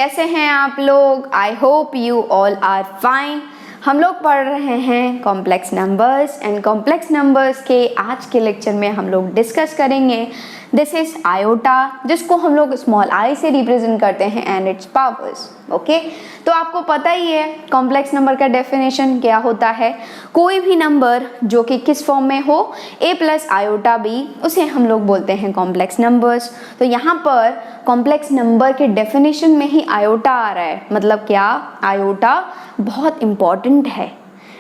कैसे हैं आप लोग? I hope you all are fine. हम लोग पढ़ रहे हैं complex numbers and complex numbers के आज के लेक्चर में हम लोग डिस्कस करेंगे दिस इज आयोटा, जिसको हम लोग स्मॉल आई से रिप्रेजेंट करते हैं एंड इट्स पावर्स। ओके, तो आपको पता ही है कॉम्प्लेक्स नंबर का डेफिनेशन क्या होता है। कोई भी नंबर जो कि किस फॉर्म में हो, a प्लस आयोटा बी, उसे हम लोग बोलते हैं कॉम्प्लेक्स नंबर्स। तो यहाँ पर कॉम्प्लेक्स नंबर के डेफिनेशन में ही आयोटा आ रहा है, मतलब क्या, आयोटा बहुत इम्पॉर्टेंट है।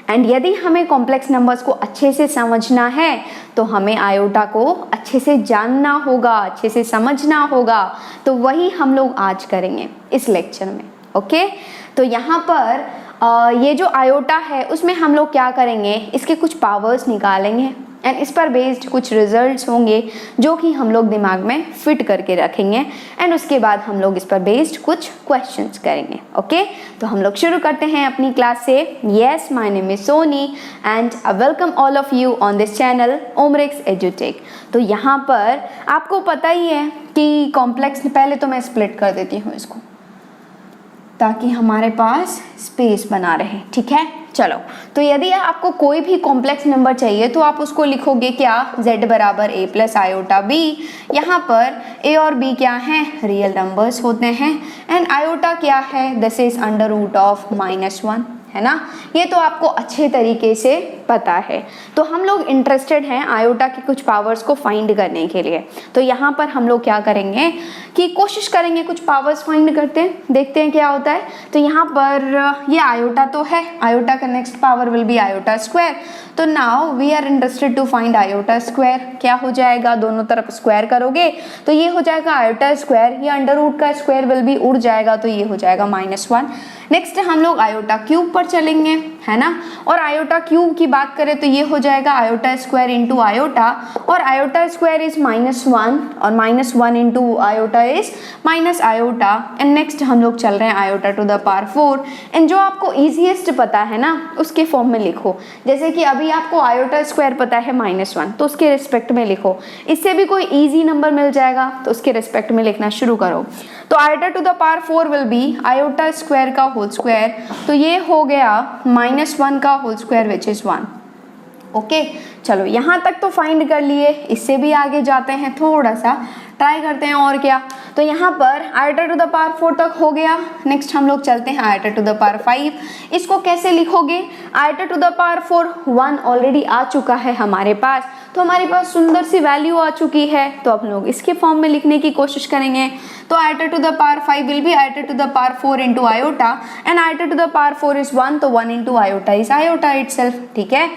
एंड यदि हमें कॉम्प्लेक्स नंबर्स को अच्छे से समझना है तो हमें आयोटा को अच्छे से जानना होगा, अच्छे से समझना होगा। तो वही हम लोग आज करेंगे इस लेक्चर में। ओके, तो यहाँ पर ये जो आयोटा है उसमें हम लोग क्या करेंगे, इसके कुछ पावर्स निकालेंगे एंड इस पर बेस्ड कुछ रिजल्ट्स होंगे जो कि हम लोग दिमाग में फिट करके रखेंगे एंड उसके बाद हम लोग इस पर बेस्ड कुछ क्वेश्चंस करेंगे। ओके, तो हम लोग शुरू करते हैं अपनी क्लास से। Yes, my name is Soni and I welcome all of you on this channel Omrix एजुटेक। तो यहाँ पर आपको पता ही है कि कॉम्प्लेक्स, पहले तो मैं स्प्लिट कर देती हूँ इसको ताकि हमारे पास स्पेस बना रहे। ठीक है, चलो, तो यदि आपको कोई भी कॉम्प्लेक्स नंबर चाहिए तो आप उसको लिखोगे क्या, z बराबर a प्लस आयोटा b। यहाँ पर a और b क्या हैं, रियल नंबर्स होते हैं एंड आयोटा क्या है, this is under root of -1, है ना। ये तो आपको अच्छे तरीके से पता है। तो हम लोग इंटरेस्टेड हैं आयोटा की कुछ पावर्स को फाइंड करने के लिए। तो यहाँ पर हम लोग क्या करेंगे कि कोशिश करेंगे कुछ पावर्स फाइंड करते हैं, देखते हैं क्या होता है। तो यहाँ पर ये आयोटा तो है, आयोटा का next power will be iota square. तो now we are interested to find iota square. क्या हो जाएगा, दोनों तरफ स्क्वायर करोगे तो ये हो जाएगा आयोटा स्क्वायर, ये अंडर रूट का स्क्वायर विल बी उड़ जाएगा तो ये हो जाएगा -1। नेक्स्ट हम लोग आयोटा क्यूब पर चलेंगे, है ना। और आयोटा क्यूब की बात करें तो ये हो जाएगा आयोटा स्क्वायर इंटू आयोटा, और आयोटा स्क्वायर इज -1 और -1 into iota is minus iota. And next हम लोग चल रहे हैं iota to the power 4 and जो आपको ईजीएस्ट पता है ना उसके फॉर्म में लिखो। जैसे कि अभी आपको आयोटा स्क्वायर पता है -1, तो उसके रिस्पेक्ट में लिखो। इससे भी कोई ईजी नंबर मिल जाएगा तो उसके रिस्पेक्ट में लिखना शुरू करो। तो iota to the power 4 will be iota square का होल स्क्वायर, तो ये हो गया -1 का whole square which is 1। Okay, चलो यहाँ तक तो फाइंड कर लिए, इससे भी आगे जाते हैं, थोड़ा सा ट्राई करते हैं और क्या। तो यहाँ पर आयोटा टू द पावर 4 तक हो गया। नेक्स्ट हम लोग चलते हैं आयोटा टू द पावर 5। इसको कैसे लिखोगे, iota to the power 4 1 already आ चुका है हमारे पास, तो हमारे पास सुंदर सी वैल्यू आ चुकी है, तो हम लोग इसके फॉर्म में लिखने की कोशिश करेंगे। तो iota to the power 5 will be iota to the power 4 into iota and iota to the power 4 is 1, तो 1 into iota is iota itself. ठीक है,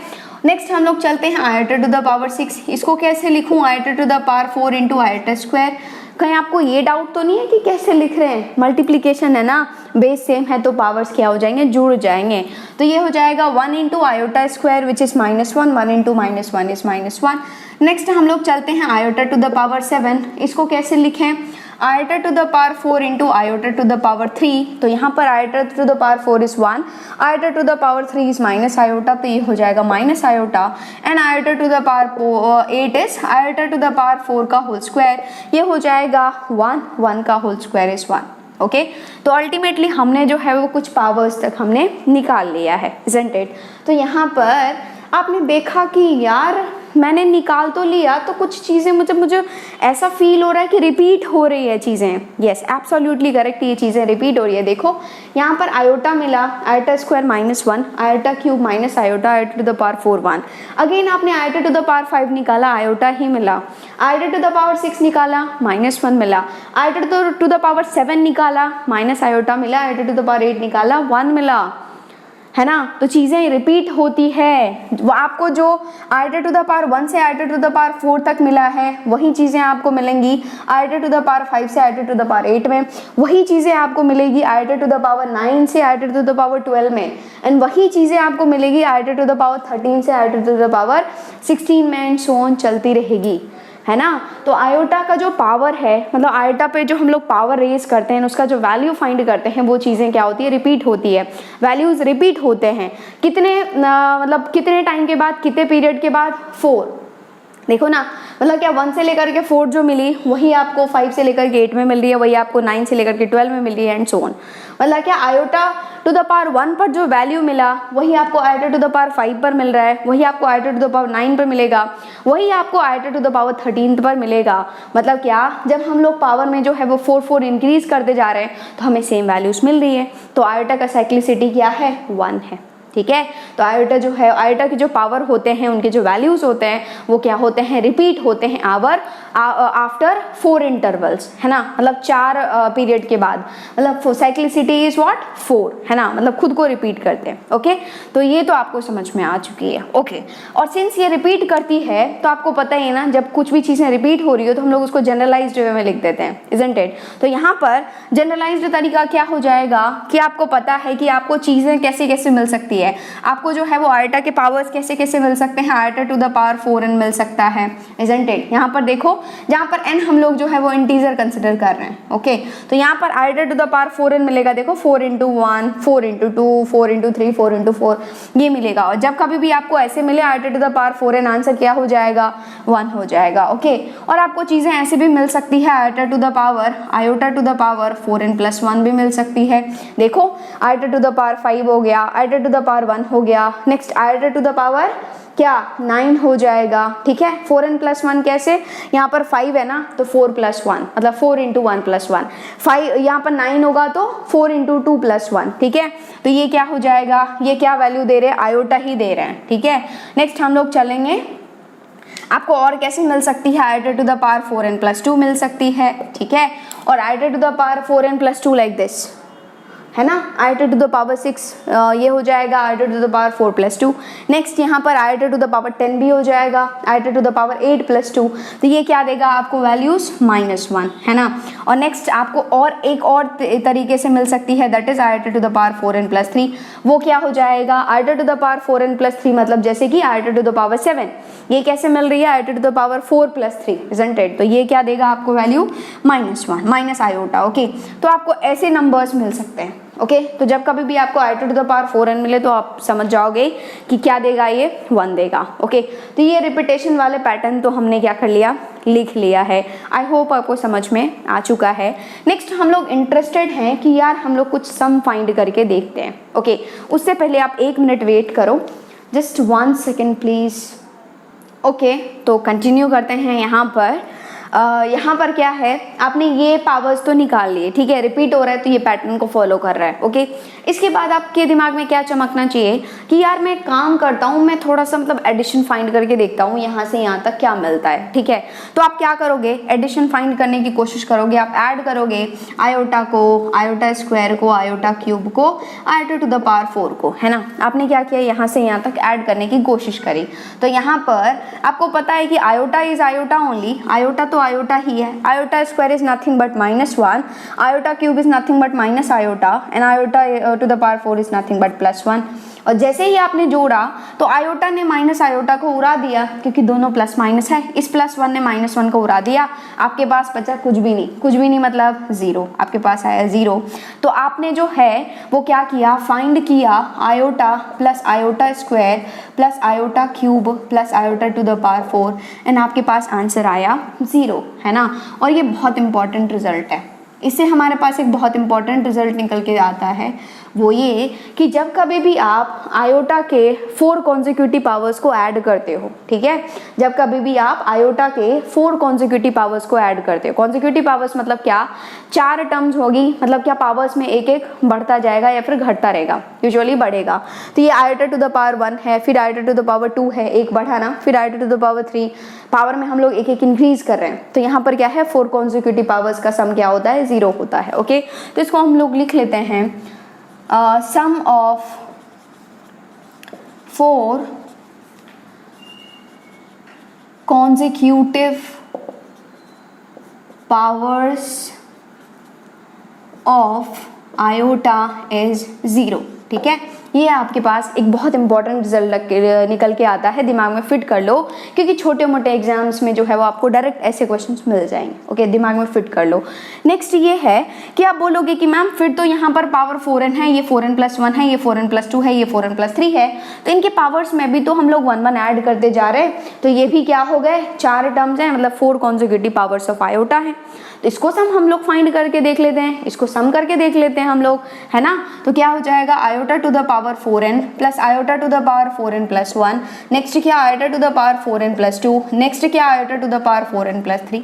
नेक्स्ट हम लोग चलते हैं आयोटा टू द पावर 6। इसको कैसे लिखूं, iota to the power 4 into iota square. कहीं आपको ये डाउट तो नहीं है कि कैसे लिख रहे हैं, मल्टीप्लीकेशन है ना, बेस सेम है तो पावर्स क्या हो जाएंगे, जुड़ जाएंगे। तो ये हो जाएगा 1 into iota square which is -1, 1 into -1 is -1। Next हम लोग चलते हैं आयोटा टू द पावर 7। इसको कैसे लिखें, iota to the power 4 into iota to the power 3। तो यहाँ पर iota to the power 4 is 1, iota to the power 3 is minus iota, तो ये हो जाएगा minus iota. And iota to the power 8 is iota to the power 4 का whole square, ये हो जाएगा 1 का होल स्क्वायर इज 1। ओके, तो अल्टीमेटली हमने जो है वो कुछ पावर्स तक हमने निकाल लिया है, इजंट इट। तो यहाँ पर आपने देखा कि यार मैंने निकाल तो लिया, तो कुछ चीज़ें मुझे ऐसा फील हो रहा है कि रिपीट हो रही है चीज़ें। यस, एब्सोल्युटली करेक्ट, ये चीज़ें रिपीट हो रही है। देखो यहाँ पर आयोटा मिला, iota square -1, iota cube minus iota, iota to the power 4 1। Again आपने आयोटा टू द पावर 5 निकाला, आयोटा ही मिला। आयोटा टू द पावर 6 निकाला, -1 मिला। आयोटा टू द पावर 7 निकाला, माइनस आयोटा मिला। आयोटा टू द पावर 8 निकाला, 1 मिला, है ना। तो चीज़ें रिपीट होती है। वो आपको जो आयोटा टू द पावर 1 से आयोटा टू द पावर 4 तक मिला है वही चीज़ें आपको मिलेंगी आयोटा टू द पावर 5 से आयोटा टू द पावर 8 में, वही चीज़ें आपको मिलेगी आयोटा टू द पावर 9 से आयोटा टू द पावर 12 में, एंड वही चीज़ें आपको मिलेगी आयोटा टू द पावर 13 से आयोटा टू द पावर 16 में, एंड सो ऑन चलती रहेगी, है ना। तो आयोटा का जो पावर है, मतलब आयोटा पे जो हम लोग पावर रेज करते हैं उसका जो वैल्यू फाइंड करते हैं, वो चीज़ें क्या होती है, रिपीट होती है। वैल्यूज रिपीट होते हैं कितने मतलब कितने टाइम के बाद, कितने पीरियड के बाद, 4। देखो ना, मतलब क्या 1 से लेकर के 4 जो मिली वही आपको 5 से लेकर के 8 में मिल रही है, वही आपको 9 से लेकर के 12 में मिल रही है एंड सो ऑन। मतलब क्या आयोटा टू द पावर 1 पर जो वैल्यू मिला वही आपको आयोटा टू द पावर 5 पर मिल रहा है, वही आपको आयोटा टू द पावर 9 पर मिलेगा, वही आपको आयोटा टू द पावर 13 पर मिलेगा। मतलब क्या, जब हम लोग पावर में जो है वो 4 इंक्रीज करते जा रहे हैं तो हमें सेम वैल्यूज मिल रही है। तो आयोटा का साइक्लिसिटी क्या है, 1 है। ठीक है, तो आयोटा जो है, आयोटा की जो पावर होते हैं उनके जो वैल्यूज होते हैं वो क्या होते हैं, रिपीट होते हैं आफ्टर 4 इंटरवल्स, है ना, मतलब 4 पीरियड के बाद। मतलब साइक्लिसिटी इज व्हाट, 4, है ना, मतलब खुद को रिपीट करते हैं। ओके, तो ये तो आपको समझ में आ चुकी है। ओके, और सिंस ये रिपीट करती है तो आपको पता ही है ना, जब कुछ भी चीजें रिपीट हो रही हो तो हम लोग उसको जनरलाइज्ड वे में लिख देते हैं, इजंट इट। तो यहाँ पर जनरलाइज्ड तरीका क्या हो जाएगा कि आपको पता है कि आपको चीजें कैसे कैसे मिल सकती है, आपको जो है वो आयोटा के पावर्स कैसे कैसे मिल सकते हैं, iota to the power 4n मिल सकता है, इजंट इट। यहाँ पर देखो, जहाँ पर n हम लोग जो है वो इंटीजर कंसिडर कर रहे हैं। ओके, तो यहाँ पर iota to the power 4n मिलेगा, देखो 4 into 1, 4 into 2, 4 into 3, 4 into 4 ये मिलेगा। और जब कभी भी आपको ऐसे मिले iota to the power 4n, answer क्या हो जाएगा, 1 हो जाएगा। ओके, और आपको चीजें ऐसे भी मिल सकती है, iota to the power 4n plus 1 भी मिल सकती है। देखो आयोटा टू द पावर 5 हो गया, आयोटा टू द पावर 1 हो गया, next iota to the power क्या 9 हो जाएगा। ठीक है, 4n plus 1 कैसे, यहाँ पर 5 है ना तो 4 plus 1 मतलब 4 into 1 plus 1, 5 यहाँ पर 9 होगा तो 4 into 2 plus 1। ठीक है, तो ये क्या हो जाएगा, ये क्या वैल्यू दे रहे हैं, आयोटा ही दे रहे हैं। ठीक है, नेक्स्ट हम लोग चलेंगे, आपको और कैसे मिल सकती है, iota to the power 4n plus 2 मिल सकती है। ठीक है, और iota to the power 4n plus 2 like this, है ना, आयोटा टू द पावर 6 ये हो जाएगा, iota to the power 4 plus 2। Next यहाँ पर आयोटा टू द पावर 10 भी हो जाएगा, iota to the power 8 plus 2, तो ये क्या देगा आपको वैल्यूज -1, है ना। और नेक्स्ट आपको और एक और तरीके से मिल सकती है, that is iota to the power 4n plus 3। वो क्या हो जाएगा, iota to the power 4n plus 3 मतलब जैसे कि आयोटा टू द पावर 7, ये कैसे मिल रही है, iota to the power 4 plus 3, isn't it. तो ये क्या देगा आपको वैल्यू -1 माइनस आयोटा। ओके, तो आपको ऐसे नंबर्स मिल सकते हैं। ओके, तो जब कभी भी आपको iota to the power 4n मिले तो आप समझ जाओगे कि क्या देगा, ये 1 देगा। ओके, तो ये रिपीटेशन वाले पैटर्न तो हमने क्या कर लिया, लिख लिया है। आई होप आपको समझ में आ चुका है। नेक्स्ट हम लोग इंटरेस्टेड हैं कि यार हम लोग कुछ सम फाइंड करके देखते हैं। ओके, उससे पहले आप 1 मिनट वेट करो, जस्ट 1 सेकेंड प्लीज। ओके, तो कंटिन्यू करते हैं। यहाँ पर क्या है, आपने ये पावर्स तो निकाल लिए, ठीक है, रिपीट हो रहा है तो ये पैटर्न को फॉलो कर रहा है। ओके, इसके बाद आपके दिमाग में क्या चमकना चाहिए कि यार मैं काम करता हूँ, मैं थोड़ा सा मतलब एडिशन फाइंड करके देखता हूँ यहाँ से यहाँ तक क्या मिलता है। ठीक है, तो आप क्या करोगे, एडिशन फाइंड करने की कोशिश करोगे, आप ऐड करोगे आयोटा को, आयोटा स्क्वायर को, आयोटा क्यूब को, आयोटा टू द पावर 4 को, है ना। आपने क्या किया, यहाँ से यहाँ तक ऐड करने की कोशिश करी। तो यहाँ पर आपको पता है कि iota is iota only, iota तो आयोटा ही है, iota square is nothing but -1, iota cube is nothing but minus iota, and iota to the power 4 is nothing but +1। और जैसे ही आपने जोड़ा तो आयोटा ने माइनस आयोटा को उड़ा दिया, क्योंकि दोनों प्लस माइनस है, इस +1 ने -1 को उड़ा दिया, आपके पास बचा कुछ भी नहीं, कुछ भी नहीं मतलब 0, आपके पास आया 0। तो आपने जो है वो क्या किया, फाइंड किया iota plus iota square plus iota cube plus iota to the power 4, and आपके पास आंसर आया 0, है ना। और ये बहुत इंपॉर्टेंट रिजल्ट है, इससे हमारे पास एक बहुत इंपॉर्टेंट रिजल्ट निकल के आता है, वो ये कि जब कभी भी आप आयोटा के 4 कॉन्जिक्यूटिव पावर्स को ऐड करते हो, ठीक है, जब कभी भी आप आयोटा के 4 कॉन्जिक्यूटिव पावर्स को ऐड करते हो, कॉन्जिक्यूटिव पावर्स मतलब क्या, 4 टर्म्स होगी, मतलब क्या पावर्स में एक एक बढ़ता जाएगा या फिर घटता रहेगा, यूजुअली बढ़ेगा। तो ये आयोटा टू द पावर 1 है, फिर आयोटा टू द पावर 2 है, एक बढ़ा ना, फिर iota to the power 3, power में हम लोग एक एक इंक्रीज कर रहे हैं। तो यहाँ पर क्या है, 4 कॉन्जिक्यूटिव पावर्स का सम क्या होता है, 0 होता है। ओके, तो इसको हम लोग लिख लेते हैं, sum of 4 consecutive powers of iota is 0। ठीक है, ये आपके पास एक बहुत इंपॉर्टेंट रिजल्ट निकल के आता है, दिमाग में फिट कर लो, क्योंकि छोटे मोटे एग्जाम्स में जो है वो आपको डायरेक्ट ऐसे क्वेश्चंस मिल जाएंगे। ओके, दिमाग में फिट कर लो। नेक्स्ट ये है कि आप बोलोगे कि मैम फिर तो यहाँ पर पावर 4n है, ये 4n+1 है, ये 4n+2 है, ये 4n+3 है, तो इनके पावर्स में भी तो हम लोग 1 1 ऐड करते जा रहे हैं, तो ये भी क्या हो गए, 4 टर्म्स हैं, मतलब 4 कॉन्जिक्यूटिव पावर्स ऑफ आयोटा है। तो इसको सम हम लोग फाइंड करके देख लेते हैं, इसको सम करके देख लेते हैं हम लोग, है ना। तो क्या हो जाएगा, iota to the power 4n plus iota to the power 4n+1, next क्या iota to the power 4n+2, next क्या iota to the power 4n+3,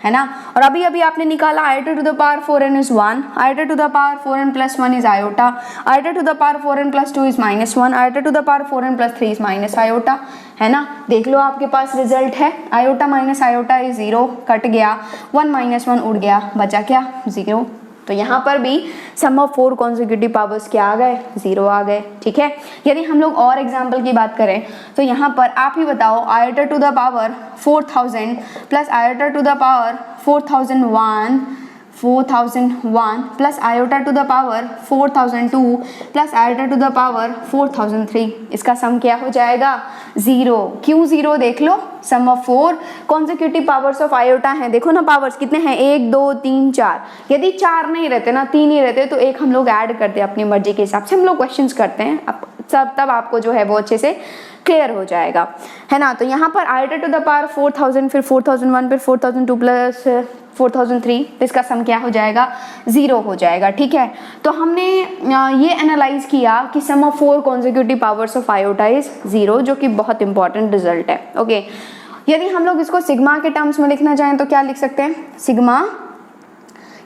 है ना। और अभी अभी आपने निकाला iota to the power 4n is 1, iota to the power 4n+1 is iota, iota to the power 4n+2 is -1, iota to the power 4n+3 is minus iota, है ना। देख लो आपके पास रिजल्ट है, iota minus iota is 0, cut गया, 1 - 1 उड़ गया, बचा क्या, 0। तो यहाँ पर भी सम ऑफ 4 कॉन्जिक्यूटिव पावर्स क्या आ गए, 0 आ गए, ठीक है। यदि हम लोग और एग्जाम्पल की बात करें तो यहाँ पर आप ही बताओ, iota to the power 4000 plus iota to the power 4001 plus iota to the power 4002 plus iota to the power 4003, इसका सम क्या हो जाएगा, 0। क्यों 0, देख लो, sum of 4 consecutive powers of iota हैं, देखो ना पावर्स कितने हैं, 1 2 3 4, यदि 4 नहीं रहते ना, 3 ही रहते तो एक हम लोग ऐड करते अपनी मर्जी के हिसाब से, हम लोग क्वेश्चंस करते हैं, अब तब आपको जो है वो अच्छे से क्लियर हो जाएगा, है ना। तो यहाँ पर आयोटा टू द पावर 4000 फिर 4001 फिर 4002 प्लस 4003, तो इसका सम क्या हो जाएगा, 0 हो जाएगा, ठीक है। तो हमने ये एनालाइज किया कि sum of 4 consecutive powers of iota is 0, जो कि बहुत इंपॉर्टेंट रिजल्ट है। ओके, यदि हम लोग इसको सिग्मा के टर्म्स में लिखना चाहें तो क्या लिख सकते हैं, सिग्मा,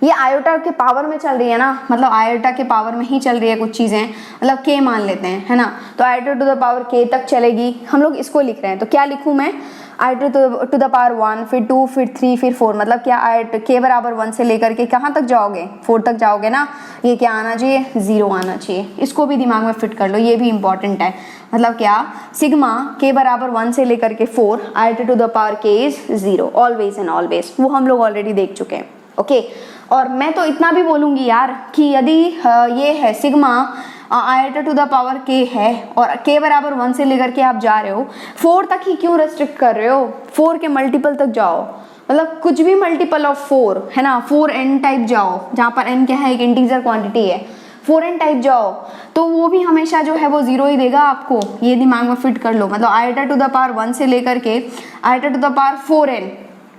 ये आयोटा के पावर में चल रही है ना, मतलब आयोटा के पावर में ही चल रही है कुछ चीज़ें, मतलब k मान लेते हैं, है ना। तो iota to the power k तक चलेगी, हम लोग इसको लिख रहे हैं, तो क्या लिखूँ मैं, आयोटा टू द पावर 1 फिर 2 फिर 3 फिर 4, मतलब क्या आयोटा k बराबर 1 से लेकर के कहाँ तक जाओगे, 4 तक जाओगे ना, ये क्या आना चाहिए, 0 आना चाहिए। इसको भी दिमाग में फिट कर लो, ये भी इंपॉर्टेंट है, मतलब क्या, सिग्मा k बराबर 1 से लेकर के 4, iota to the power k is 0 always and always, वो हम लोग ऑलरेडी देख चुके हैं। ओके, और मैं तो इतना भी बोलूँगी यार कि यदि ये है sigma iota to the power k है और k बराबर 1 से लेकर के आप जा रहे हो, 4 तक ही क्यों रेस्ट्रिक्ट कर रहे हो, 4 के मल्टीपल तक जाओ, मतलब कुछ भी मल्टीपल ऑफ 4, है ना, 4n टाइप जाओ, जहाँ पर n क्या है, एक इंटीजर क्वांटिटी है, 4n टाइप जाओ, तो वो भी हमेशा जो है वो 0 ही देगा आपको, ये दिमाग में फिट कर लो। मतलब आयोटा टू द पावर 1 से लेकर के iota to the power 4n,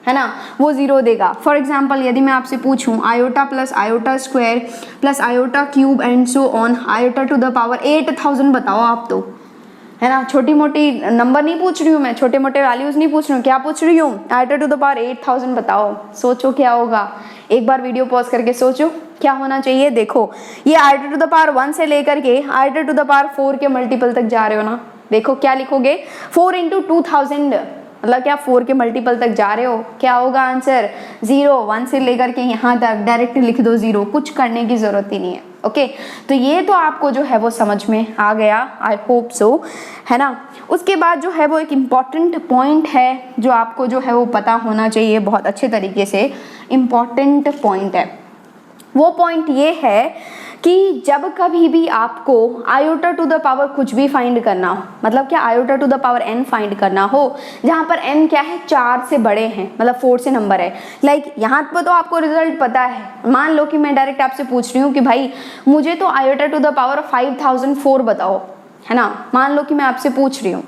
है ना, वो 0 देगा। फॉर एग्जाम्पल यदि मैं आपसे पूछूं iota plus iota square plus iota cube and so on iota to the power 8000 बताओ आप, तो है ना, छोटी मोटी नंबर नहीं पूछ रही हूँ मैं, छोटे मोटे वैल्यूज नहीं पूछ रही हूँ, क्या पूछ रही हूँ, आयोटा टू द पावर 8000 बताओ, सोचो क्या होगा, एक बार वीडियो पॉज करके सोचो क्या होना चाहिए। देखो ये आयोटा टू द पावर 1 से लेकर के आयोटा टू द पावर 4 के मल्टीपल तक जा रहे हो ना, देखो क्या लिखोगे, 4 × 2000, मतलब क्या 4 के मल्टीपल तक जा रहे हो, क्या होगा आंसर, 0। 1 से लेकर के यहाँ तक डायरेक्ट लिख दो 0, कुछ करने की जरूरत ही नहीं है। ओके, तो ये तो आपको जो है वो समझ में आ गया, आई होप सो, है ना। उसके बाद जो है वो एक इम्पॉर्टेंट पॉइंट है जो आपको जो है वो पता होना चाहिए, बहुत अच्छे तरीके से इम्पॉर्टेंट पॉइंट है। वो पॉइंट ये है कि जब कभी भी आपको आयोटा टू द पावर कुछ भी फाइंड करना हो, मतलब क्या iota to the power n find करना हो, जहाँ पर n क्या है, 4 से बड़े हैं, मतलब 4 से नंबर है, लाइक यहाँ पर तो आपको रिजल्ट पता है। मान लो कि मैं डायरेक्ट आपसे पूछ रही हूँ कि भाई मुझे तो आयोटा टू द पावर 5004 बताओ, है ना, मान लो कि मैं आपसे पूछ रही हूँ,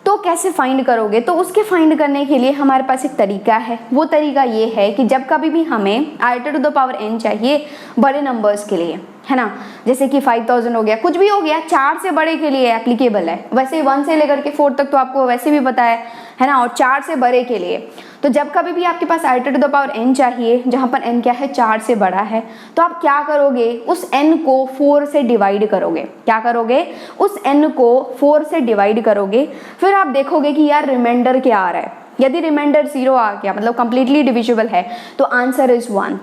तो कैसे फाइंड करोगे, तो उसके फाइंड करने के लिए हमारे पास एक तरीका है। वो तरीका ये है कि जब कभी भी हमें iota to the power n चाहिए बड़े नंबर्स के लिए, है ना, जैसे कि 5000 हो गया, कुछ भी हो गया, 4 से बड़े के लिए एप्लीकेबल है, वैसे 1 से लेकर के 4 तक तो आपको वैसे भी पता है ना, और 4 से बड़े के लिए। तो जब कभी भी आपके पास iota to the power n चाहिए जहाँ पर n क्या है, 4 से बड़ा है, तो आप क्या करोगे, उस n को 4 से डिवाइड करोगे, क्या करोगे, उस n को 4 से डिवाइड करोगे, फिर आप देखोगे कि यार रिमाइंडर क्या आ रहा है। यदि रिमाइंडर 0 आ गया, मतलब कंप्लीटली डिविजिबल है, तो आंसर इज 1।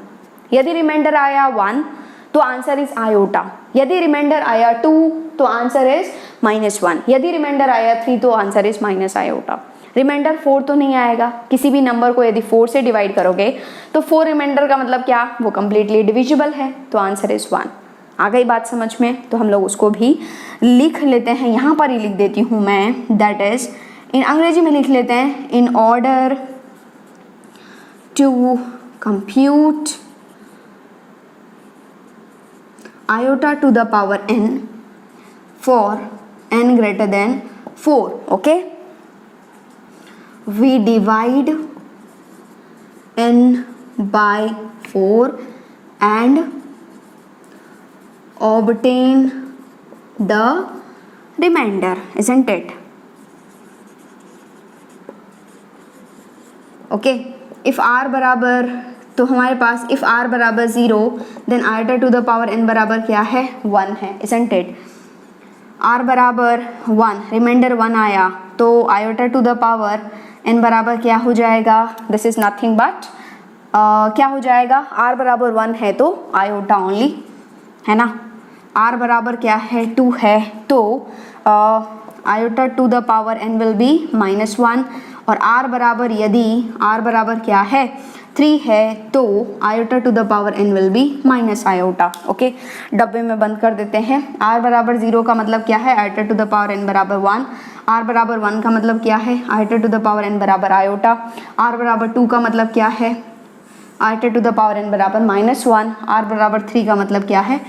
यदि रिमाइंडर आया 1 तो आंसर इज आयोटा, यदि रिमाइंडर आया 2 तो आंसर इज -1, यदि रिमाइंडर आया 3 तो answer is minus iota. Reminder 4 तो नहीं आएगा, किसी भी नंबर को यदि 4 से डिवाइड करोगे तो 4 रिमाइंडर का मतलब क्या, वो कंप्लीटली डिविजिबल है, तो आंसर इज 1। आ गई बात समझ में? तो हम लोग उसको भी लिख लेते हैं, यहाँ पर ही लिख देती हूँ मैं, दैट इज इन अंग्रेजी में लिख लेते हैं, in order to compute iota to the power n for n greater than 4. Okay, we divide n by 4 and obtain the remainder, isn't it? Okay, if r बराबर, तो हमारे पास इफ़ r बराबर 0 then iota to the power n बराबर क्या है? 1 है, isn't it? r बराबर 1, remainder 1 आया, तो iota to the power n बराबर क्या हो जाएगा? दिस इज नथिंग बट क्या हो जाएगा? r बराबर 1 है तो आयोटा ओनली, है ना? r बराबर क्या है? 2 है, तो iota to the power n will be -1, और r बराबर, यदि r बराबर क्या है? 3 है, तो iota to the power n will be minus iota. Okay, डब्बे में बंद कर देते हैं। r बराबर 0 का मतलब क्या है? Iota to the power n बराबर 1। r बराबर 1 का मतलब क्या है? Iota to the power n बराबर आयोटा। r बराबर 2 का मतलब क्या है? Iota to the power n बराबर -1। r बराबर 3 का मतलब क्या है?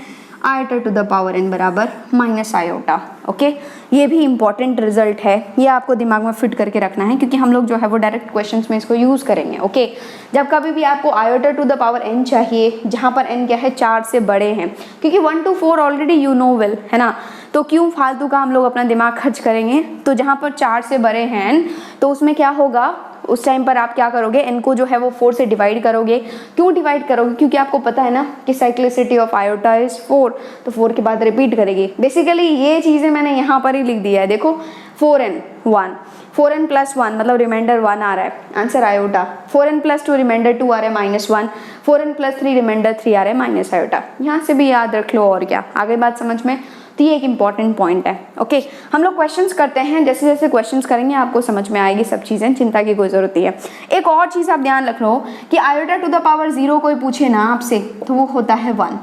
Iota to the power n बराबर माइनस आयोटा। ओके, ये भी इंपॉर्टेंट रिजल्ट है, ये आपको दिमाग में फिट करके रखना है, क्योंकि हम लोग जो है वो डायरेक्ट क्वेश्चंस में इसको यूज़ करेंगे। ओके, जब कभी भी आपको iota to the power n चाहिए, जहाँ पर n क्या है? 4 से बड़े हैं, क्योंकि 1 to 4 already you know well, है ना? तो क्यों फालतू का हम लोग अपना दिमाग खर्च करेंगे? तो जहाँ पर 4 से बड़े हैं n, तो उसमें क्या होगा? उस टाइम पर आप क्या करोगे? n को जो है वो 4 से डिवाइड करोगे। क्यों डिवाइड करोगे? क्योंकि आपको पता है ना कि साइक्लिसिटी ऑफ आयोटा इज 4, तो 4 के बाद रिपीट करेगी। बेसिकली ये चीज़ें मैंने यहाँ पर ही लिख दिया है, देखो 4n 1, 4n + 1 मतलब रिमाइंडर 1 आ रहा है, आंसर आयोटा। 4n + 2 रिमाइंडर 2 आ रहा है -1, 4n + 3 रिमाइंडर 3 आ रहा है माइनस आयोटा। यहाँ से भी याद रख लो, और क्या, आगे बात समझ में? तो ये एक इंपॉर्टेंट पॉइंट है। ओके, हम लोग क्वेश्चंस करते हैं, जैसे जैसे क्वेश्चंस करेंगे आपको समझ में आएगी सब चीज़ें, चिंता की कोई ज़रूरत नहीं है। एक और चीज़ आप ध्यान रख लो कि आयोटा टू द पावर 0 कोई पूछे ना आपसे, तो वो होता है 1।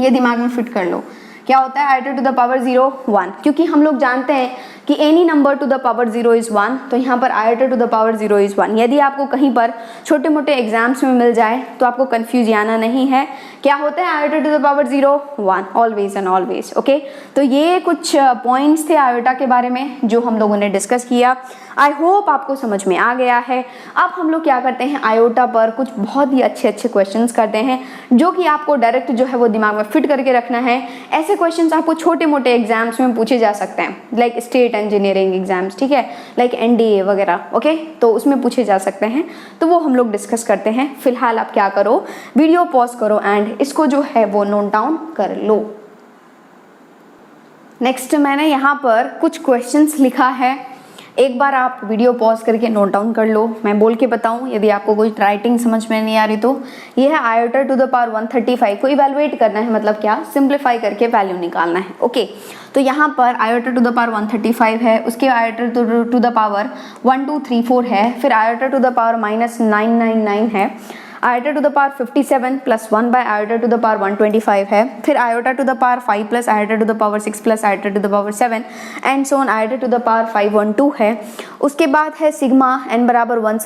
ये दिमाग में फिट कर लो, क्या होता है आयोटा टू द पावर 0 1, क्योंकि हम लोग जानते हैं कि any number to the power 0 is 1, तो यहाँ पर iota to the power 0 is 1। यदि आपको कहीं पर छोटे मोटे एग्जाम्स में मिल जाए तो आपको कंफ्यूज आना नहीं है, क्या होता है iota to the power 0 1, always and always. Okay, तो ये कुछ पॉइंट्स थे आयोटा के बारे में जो हम लोगों ने डिस्कस किया। आई होप आपको समझ में आ गया है। अब हम लोग क्या करते हैं, आयोटा पर कुछ बहुत ही अच्छे अच्छे क्वेश्चंस करते हैं, जो कि आपको डायरेक्ट जो है वो दिमाग में फिट करके रखना है। ऐसे क्वेश्चंस आपको छोटे मोटे एग्जाम्स में पूछे जा सकते हैं, लाइक स्टेट इंजीनियरिंग एग्जाम्स, ठीक है, लाइक NDA वगैरह। ओके, तो उसमें पूछे जा सकते हैं, तो वो हम लोग डिस्कस करते हैं। फिलहाल आप क्या करो, वीडियो पॉज करो एंड इसको जो है वो नोट डाउन कर लो। नेक्स्ट मैंने यहाँ पर कुछ क्वेश्चंस लिखा है, एक बार आप वीडियो पॉज करके नोट डाउन कर लो। मैं बोल के बताऊं यदि आपको कोई राइटिंग समझ में नहीं आ रही तो। ये है आयोटा टू द पावर 135 को इवेलुएट करना है, मतलब क्या, सिंप्लीफाई करके वैल्यू निकालना है। ओके, तो यहाँ पर आयोटा टू द पावर 135 है, उसके आयोटा टू द पावर 1 2 3 4 है, फिर आयोटा टू द पावर -999 है, iota to the power 57 + 1 by iota to the power 125 है, फिर iota to the power 5 plus iota to the power 6 plus iota to the power 7 and so on iota to the power 512 है। उसके बाद है sigma n बराबर 1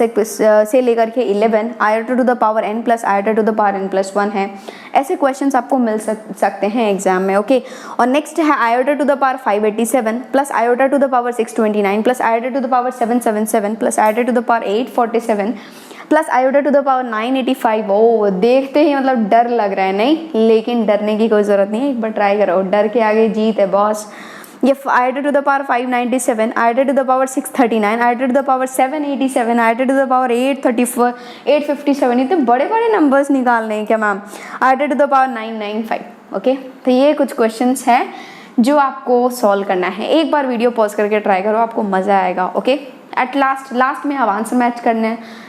से लेकर के 11 iota to the power n plus iota to the power n + 1 है। ऐसे क्वेश्चंस आपको मिल सकते हैं एग्जाम में। ओके, और नेक्स्ट है iota to the power 587 plus iota to the power 629 plus iota to the power 777 plus iota to the power 847 plus iota to the power 985। ओ, देखते ही मतलब डर लग रहा है, नहीं, लेकिन डरने की कोई ज़रूरत नहीं है, एक बार ट्राई करो, डर के आगे जीत है बॉस। ये iota to the power 597 iota to the power 639 iota to the power 787 iota to the power 834 857, इतने बड़े बड़े नंबर्स निकालने हैं क्या ma'am? Iota to the power 995। Okay, तो ये कुछ क्वेश्चंस हैं जो आपको सॉल्व करना है। एक बार वीडियो पॉज करके ट्राई करो, आपको मज़ा आएगा। ओके, एट लास्ट में आप आंसर मैच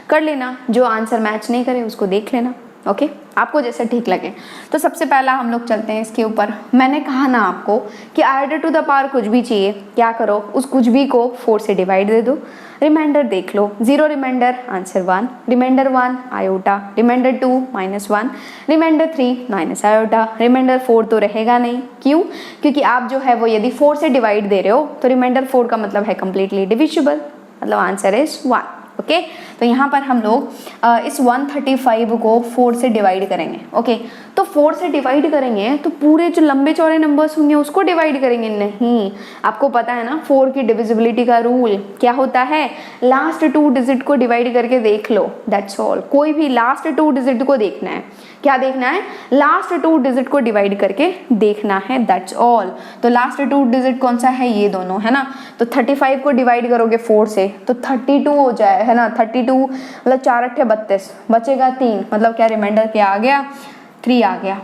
कर लेना, जो आंसर मैच नहीं करे उसको देख लेना। ओके आपको जैसे ठीक लगे। तो सबसे पहला हम लोग चलते हैं इसके ऊपर। मैंने कहा ना आपको कि आयोटा टू द पावर कुछ भी चाहिए, क्या करो, उस कुछ भी को 4 से डिवाइड दे दो, रिमाइंडर देख लो, 0 remainder answer 1, remainder 1 iota, remainder 2 -1, remainder 3 minus iota, reminder 4 तो रहेगा नहीं। क्यों? क्योंकि आप जो है वो यदि 4 से डिवाइड दे रहे हो तो रिमाइंडर 4 का मतलब है कम्प्लीटली डिविजिबल, मतलब आंसर इज 1। ओके तो यहाँ पर हम लोग इस 135 को 4 से डिवाइड करेंगे। ओके तो 4 से डिवाइड करेंगे तो पूरे जो लंबे चौड़े नंबर्स होंगे उसको डिवाइड करेंगे नहीं। आपको पता है ना 4 की डिविजिबिलिटी का रूल क्या होता है, लास्ट 2 डिजिट को डिवाइड करके देख लो, दैट्स ऑल। कोई भी लास्ट 2 डिजिट को देखना है, क्या देखना है, लास्ट 2 डिजिट को डिवाइड करके देखना है, दैट्स ऑल। तो लास्ट 2 डिजिट कौन सा है, ये दोनों है ना। तो 35 को डिवाइड करोगे 4 से तो 32 हो जाए है ना, 32 मतलब 4 अट्ठे 32, बचेगा 3, मतलब क्या रिमाइंडर क्या आ गया, 3 आ गया,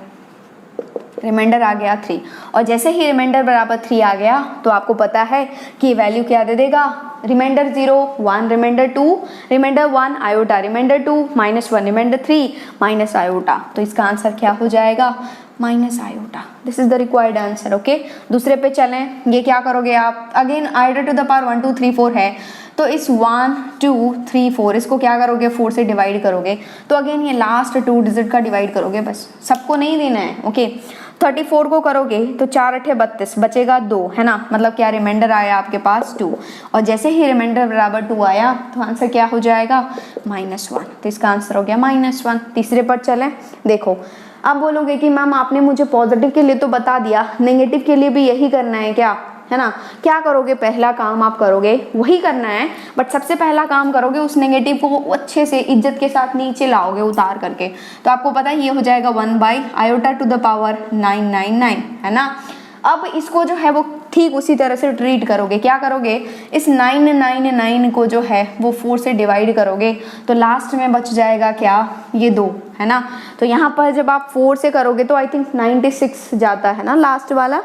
रिमाइंडर आ गया 3। और जैसे ही रिमाइंडर बराबर 3 आ गया तो आपको पता है कि वैल्यू क्या दे देगा, remainder 0 1, remainder 2, remainder 1 iota, remainder 2 -1, remainder 3 minus iota. तो इसका आंसर क्या हो जाएगा, minus iota. This is the required answer. Okay दूसरे पे चलें, ये क्या करोगे आप, again iota to the power 1 2 3 4 है तो इस 1 2 3 4 इसको क्या करोगे, 4 से डिवाइड करोगे। तो अगेन ये लास्ट 2 डिजिट का डिवाइड करोगे, बस सबको नहीं देना है। ओके 34 को करोगे तो 4 अट्ठे 32, बचेगा 2 है ना, मतलब क्या रिमाइंडर आया आपके पास 2। और जैसे ही रिमाइंडर बराबर 2 आया तो आंसर क्या हो जाएगा, -1। तो इसका आंसर हो गया -1। तीसरे पर चलें, देखो आप बोलोगे कि मैम आपने मुझे पॉजिटिव के लिए तो बता दिया, नेगेटिव के लिए भी यही करना है क्या, है ना। क्या करोगे, पहला काम आप करोगे वही करना है, बट सबसे पहला काम करोगे उस नेगेटिव को अच्छे से इज्जत के साथ नीचे लाओगे उतार करके। तो आपको पता है ये हो जाएगा 1 by iota to the power 999 है ना। अब इसको जो है वो ठीक उसी तरह से ट्रीट करोगे, क्या करोगे, इस 999 को जो है वो 4 से डिवाइड करोगे तो लास्ट में बच जाएगा क्या, ये 2 है ना। तो यहाँ पर जब आप 4 से करोगे तो आई थिंक 96 जाता है ना, लास्ट वाला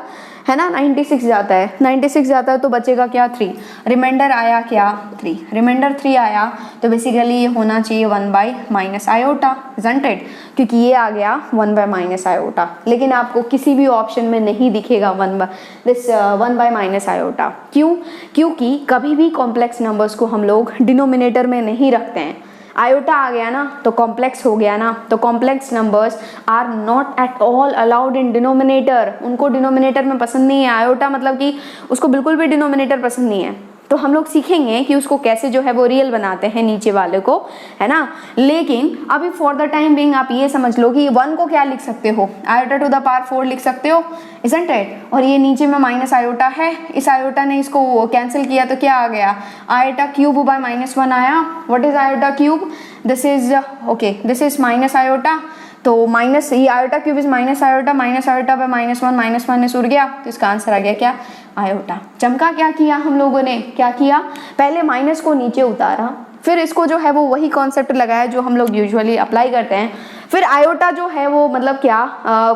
है ना, 96 जाता है, 96 जाता है तो बचेगा क्या, 3। रिमाइंडर आया क्या, 3, रिमाइंडर 3 आया तो बेसिकली ये होना चाहिए 1 by minus iota, isn't it, क्योंकि ये आ गया 1 बाई माइनस आयोटा। लेकिन आपको किसी भी ऑप्शन में नहीं दिखेगा 1 बाई माइनस आयोटा। क्यों? क्योंकि कभी भी कॉम्प्लेक्स नंबर्स को हम लोग डिनोमिनेटर में नहीं रखते हैं। आयोटा आ गया ना तो कॉम्प्लेक्स हो गया ना, तो complex numbers are not at all allowed in denominator. उनको डिनोमिनेटर में पसंद नहीं है, आयोटा मतलब कि उसको बिल्कुल भी डिनोमिनेटर पसंद नहीं है। तो हम लोग सीखेंगे कि उसको कैसे जो है वो रियल बनाते हैं नीचे वाले को, है ना। लेकिन अभी फॉर द टाइम बिंग आप ये समझ लो कि 1 को क्या लिख सकते हो, आयोटा टू द पावर 4 लिख सकते हो, इजंट इट। और ये नीचे में माइनस आयोटा है, इस आयोटा ने इसको कैंसिल किया तो क्या आ गया, आयोटा क्यूब बाय -1 आया। What is iota cube, this is okay, this is minus iota. तो माइनस ये iota cube is minus iota by -1 उड़ गया, तो इसका आंसर आ गया क्या, आयोटा। चमका क्या किया हम लोगों ने, क्या किया, पहले माइनस को नीचे उतारा, फिर इसको जो है वो वही कॉन्सेप्ट लगाया जो हम लोग यूजुअली अप्लाई करते हैं। फिर आयोटा जो है वो मतलब क्या,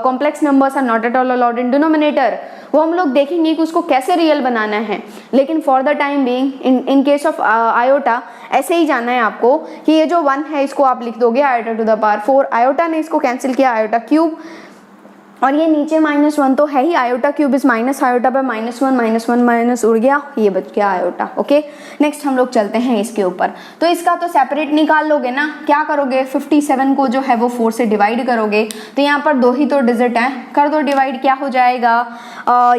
complex numbers are not at all allowed in denominator, वो हम लोग देखेंगे कि उसको कैसे रियल बनाना है। लेकिन for the time being in case of iota ऐसे ही जानना है आपको कि ये जो 1 है इसको आप लिख दोगे iota to the power 4, iota ने इसको कैंसिल किया, आयोटा क्यूब, और ये नीचे -1 तो है ही, iota cube is minus iota by -1 minus उड़ गया, ये बच गया आयोटा। ओके नेक्स्ट हम लोग चलते हैं इसके ऊपर। तो इसका तो सेपरेट निकाल लोगे ना, क्या करोगे, 57 को जो है वो 4 से डिवाइड करोगे तो यहाँ पर 2 ही तो डिजिट हैं, कर दो डिवाइड, क्या हो जाएगा,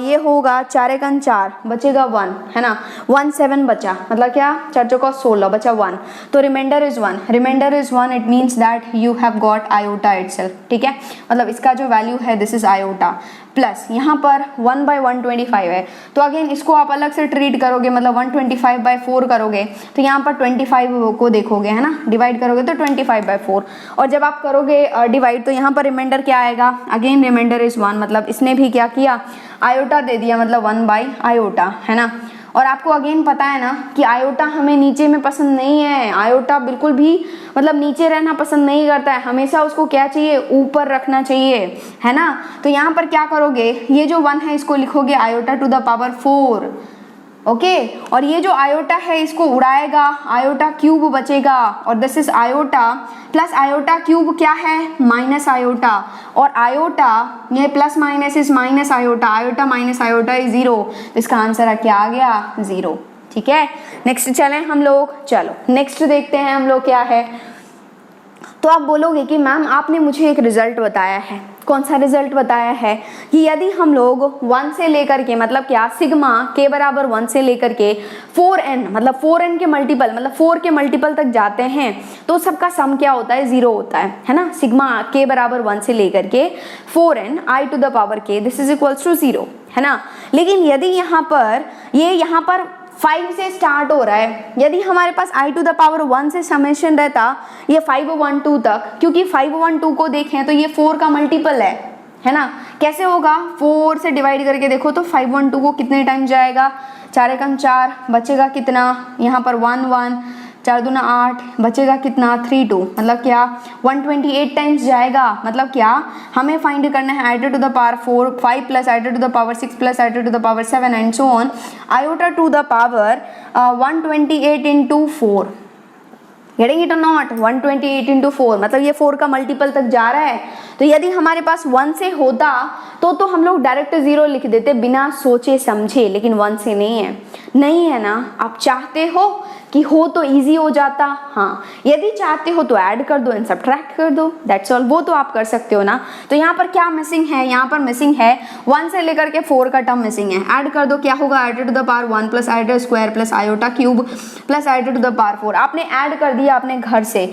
ये होगा 4 एकन 4, बचेगा 1 है ना, 1 7 बचा, मतलब क्या 4 चौका 16 बचा 1, तो remainder is 1, remainder is 1, it means that you have got iota itself. ठीक है, मतलब इसका जो वैल्यू है दिस इज आयोटा, प्लस यहाँ पर 1 बाई 125 है तो अगेन इसको आप अलग से ट्रीट करोगे, मतलब 125 बाई 4 करोगे तो यहाँ पर 25 को देखोगे है ना, डिवाइड करोगे तो 25 बाई 4, और जब आप करोगे डिवाइड तो यहाँ पर रिमाइंडर क्या आएगा, अगेन रिमाइंडर इज 1, मतलब इसने भी क्या किया, आयोटा दे दिया, मतलब 1 बाई आयोटा है ना। और आपको अगेन पता है ना कि आयोटा हमें नीचे में पसंद नहीं है, आयोटा बिल्कुल भी मतलब नीचे रहना पसंद नहीं करता है, हमेशा उसको क्या चाहिए, ऊपर रखना चाहिए, है ना। तो यहाँ पर क्या करोगे, ये जो 1 है इसको लिखोगे iota to the power 4, okay और ये जो आयोटा है इसको उड़ाएगा, आयोटा क्यूब बचेगा और this is iota plus iota cube क्या है माइनस आयोटा और आयोटा ये plus minus is minus iota, iota minus iota is 0, तो इसका आंसर क्या आ गया 0। ठीक है नेक्स्ट चलें हम लोग, चलो नेक्स्ट देखते हैं हम लोग क्या है। तो आप बोलोगे कि मैम आपने मुझे एक रिजल्ट बताया है, कौन सा रिजल्ट बताया है कि यदि हम लोग 1 से लेकर के मतलब क्या सिग्मा k बराबर 1 से लेकर के 4n मतलब 4n के मल्टीपल मतलब 4 के मल्टीपल तक जाते हैं तो सबका सम क्या होता है 0 होता है ना। सिग्मा k बराबर 1 से लेकर के 4n i to the power k this is equals to 0 है ना। लेकिन यदि यहाँ पर 5 से स्टार्ट हो रहा है, यदि हमारे पास i टू द पावर 1 से समेशन रहता ये 512 तक, क्योंकि 512 को देखें तो ये 4 का मल्टीपल है ना। कैसे होगा 4 से डिवाइड करके देखो तो 512 को कितने टाइम जाएगा 4 एकम 4 बचेगा कितना यहाँ पर 1 1 4 दूना 8 बचेगा कितना 3 2 मतलब क्या 128 टाइम्स जाएगा। मतलब क्या हमें फाइंड करना है iota to the power 4 5 plus iota to the power 6 plus iota to the power 7 and so on iota to the power 128 into 4 getting it और नॉट 128 इंटू 4 मतलब ये 4 का मल्टीपल तक जा रहा है। तो यदि हमारे पास 1 से होता तो हम लोग डायरेक्ट 0 लिख देते बिना सोचे समझे, लेकिन 1 से नहीं है ना। आप चाहते हो कि हो तो इजी हो जाता, हाँ यदि चाहते हो तो ऐड कर दो एंड सब्ट्रैक्ट कर दो, दैट्स ऑल, वो तो आप कर सकते हो ना। तो यहाँ पर क्या मिसिंग है, यहाँ पर मिसिंग है 1 से लेकर के 4 का टर्म मिसिंग है। ऐड कर दो क्या होगा iota to the power 1 plus iota square plus iota cube plus iota to the power 4 आपने ऐड कर दिया अपने घर से।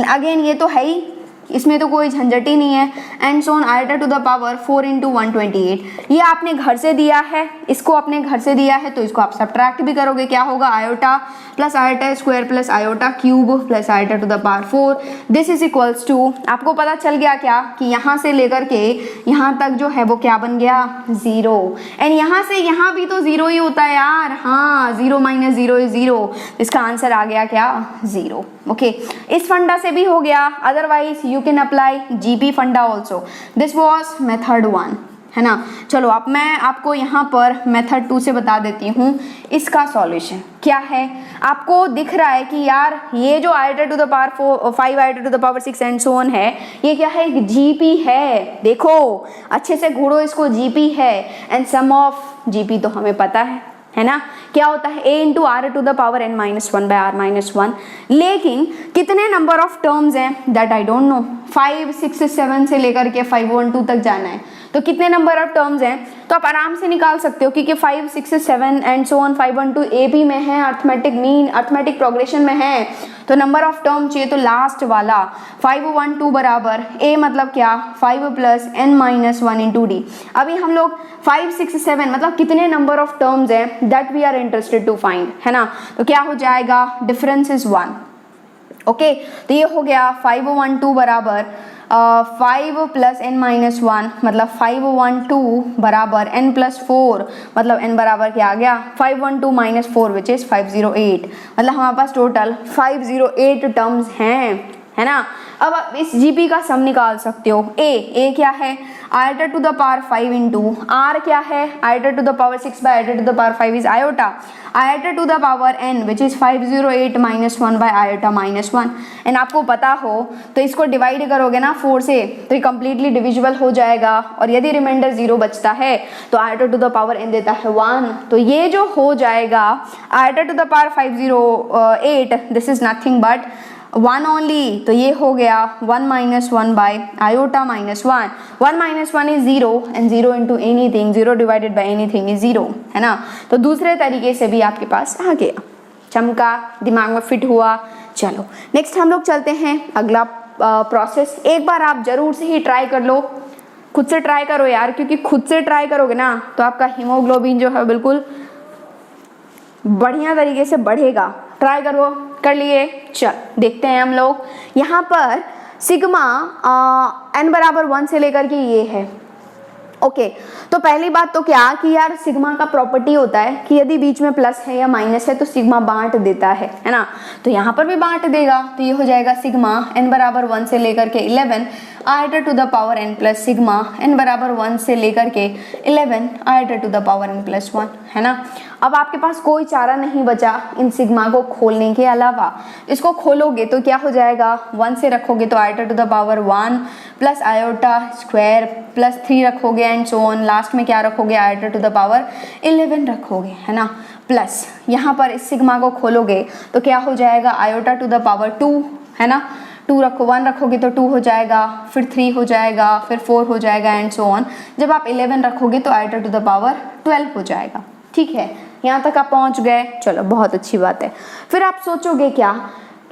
अगेन ये तो है ही, इसमें तो कोई झंझट ही नहीं है। And so on iota to the power 4 into 128 ये आपने घर से दिया है, इसको अपने घर से दिया है तो इसको आप सब्ट्रैक्ट भी करोगे क्या होगा iota plus iota square plus iota cube plus iota to the power 4 this is equals to आपको पता चल गया क्या कि यहाँ से लेकर के यहाँ तक जो है वो क्या बन गया 0 एंड यहाँ से यहाँ भी तो 0 ही होता है यार, हाँ 0 माइनस 0 इज 0, इसका आंसर आ गया क्या 0। ओके इस फंडा से भी हो गया, otherwise you can apply GP फंडा ऑल्सो। दिस वॉज मेथड 1 है ना। चलो अब मैं आपको यहाँ पर मेथड 2 से बता देती हूँ इसका सॉल्यूशन क्या है। आपको दिख रहा है कि यार ये जो iota to the power 5 iota to the power 6 and so on है ये क्या है एक जीपी है, देखो अच्छे से घूरो इसको, जीपी है एंड सम ऑफ जीपी तो हमें पता है ना क्या होता है a into r to the power n minus 1 by r minus 1। लेकिन कितने नंबर ऑफ टर्म्स हैं दैट आई डोंट नो, 5 6 7 से लेकर के 512 तक जाना है तो कितने नंबर ऑफ टर्म्स हैं तो आप आराम से निकाल सकते हो क्योंकि 5 6 7 and so on 512 A B में है, अर्थमेटिक मीन अर्थमेटिक प्रोग्रेशन में है। तो नंबर ऑफ टर्म चाहिए तो लास्ट वाला 512 बराबर a मतलब क्या 5 प्लस n माइनस 1 इंटू डी। अभी हम लोग 5 6 7 मतलब कितने नंबर ऑफ टर्म्स हैं that we are interested to find है ना। तो क्या हो जाएगा डिफरेंस इज 1। ओके तो ये हो गया 512 बराबर 5 प्लस n माइनस 1 मतलब 512 बराबर n प्लस 4 मतलब n बराबर क्या आ गया 512 माइनस 4 विच इज 508 मतलब हमारे पास टोटल 508 टर्म्स हैं है ना। अब आप इस जीपी का सम निकाल सकते हो। ए क्या है iota to the power 5 into r क्या है iota to the power 6 by iota to the power 5 is iota to the power n which is 508 minus 1 by iota minus 1 and आपको पता हो तो इसको डिवाइड करोगे ना 4 से तो ये कंप्लीटली डिविजिबल हो जाएगा और यदि रिमाइंडर 0 बचता है तो iota to the power n देता है 1 तो ये जो हो जाएगा iota to the power 508 this is nothing but 1 only. तो ये हो गया 1 minus 1 by iota minus 1 1 minus 1 is 0 and 0 into anything 0 divided by anything is 0 है ना। तो दूसरे तरीके से भी आपके पास आ गया, चमका, दिमाग में फिट हुआ। चलो नेक्स्ट हम लोग चलते हैं अगला प्रोसेस। एक बार आप जरूर से ही ट्राई कर लो, खुद से ट्राई करो यार, क्योंकि खुद से ट्राई करोगे ना तो आपका हीमोग्लोबिन जो है बिल्कुल बढ़िया तरीके से बढ़ेगा। ट्राई करो, कर लिए। चल देखते हैं हम लोग यहाँ पर सिग्मा n बराबर 1 से लेकर के ये है ओके तो पहली बात तो क्या कि यार सिग्मा का प्रॉपर्टी होता है कि यदि बीच में प्लस है या माइनस है तो सिग्मा बांट देता है ना। तो यहाँ पर भी बांट देगा, तो ये हो जाएगा सिग्मा n बराबर 1 से लेकर के 11 iota to the power n plus sigma n बराबर 1 से लेकर के 11 iota to the power n plus 1, है ना। अब आपके पास कोई चारा नहीं बचा इन सिग्मा को खोलने के अलावा। इसको खोलोगे तो क्या हो जाएगा, 1 से रखोगे तो iota to the power 1 plus iota square plus 3 रखोगे एंड सो ऑन, लास्ट में क्या रखोगे, आयोटा टू द पावर 11 रखोगे, है ना। प्लस यहाँ पर इस सिग्मा को खोलोगे तो क्या हो जाएगा, आयोटा टू द पावर 2, है ना। 2 रखो, 1 रखोगे तो 2 हो जाएगा, फिर 3 हो जाएगा, फिर 4 हो जाएगा एंड सो ऑन। जब आप 11 रखोगे तो आयोटा टू द पावर 12 हो जाएगा। ठीक है, यहाँ तक आप पहुँच गए, चलो बहुत अच्छी बात है। फिर आप सोचोगे क्या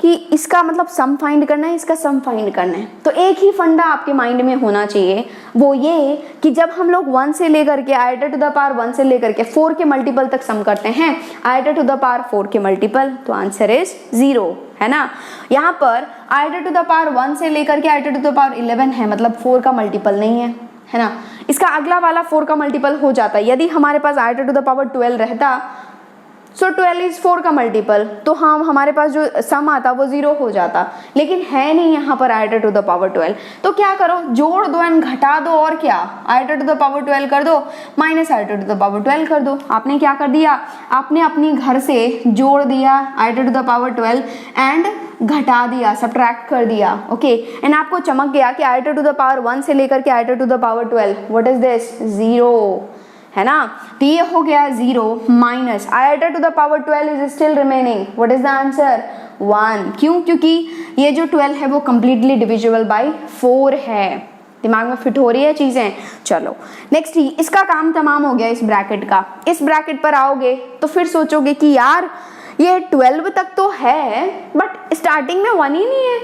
कि इसका मतलब सम फाइंड करना है, इसका सम फाइंड करना है। तो एक ही फंडा आपके माइंड में होना चाहिए, वो ये कि जब हम लोग 1 से लेकर के आयोटा टू द पावर 1 से लेकर के 4 के मल्टीपल तक सम करते हैं, आयोटा टू द पावर 4 के मल्टीपल, तो आंसर इज 0, है ना। यहाँ पर आयोटा टू द पावर 1 से लेकर के आयोटा टू द पावर 11 है, मतलब 4 का मल्टीपल नहीं है ना। इसका अगला वाला 4 का मल्टीपल हो जाता है। यदि हमारे पास आयोटा टू द पावर 12 रहता सो 12 इज 4 का मल्टीपल, तो हम हमारे पास जो सम आता वो 0 हो जाता, लेकिन है नहीं यहाँ पर आयोटा टू द पावर 12। तो क्या करो, जोड़ दो एंड घटा दो, और क्या, आयोटा टू द पावर 12 कर दो minus iota to the power 12 कर दो। आपने क्या कर दिया, आपने अपनी घर से जोड़ दिया iota to the power 12 and घटा दिया, सब्ट्रैक्ट कर दिया, ओके। एंड आपको चमक गया कि आयोटा टू द पावर 1 से लेकर के iota to the power 12 what is this, 0, है ना। तो ये हो गया 0 minus iota to the power 12 is still remaining, what is the answer, 1। क्यों, क्योंकि ये जो 12 है वो कंप्लीटली डिविजिबल बाय 4 है। दिमाग में फिट हो रही है चीजें। चलो नेक्स्ट, इसका काम तमाम हो गया इस ब्रैकेट का। इस ब्रैकेट पर आओगे तो फिर सोचोगे कि यार ये 12 तक तो है बट स्टार्टिंग में 1 ही नहीं है,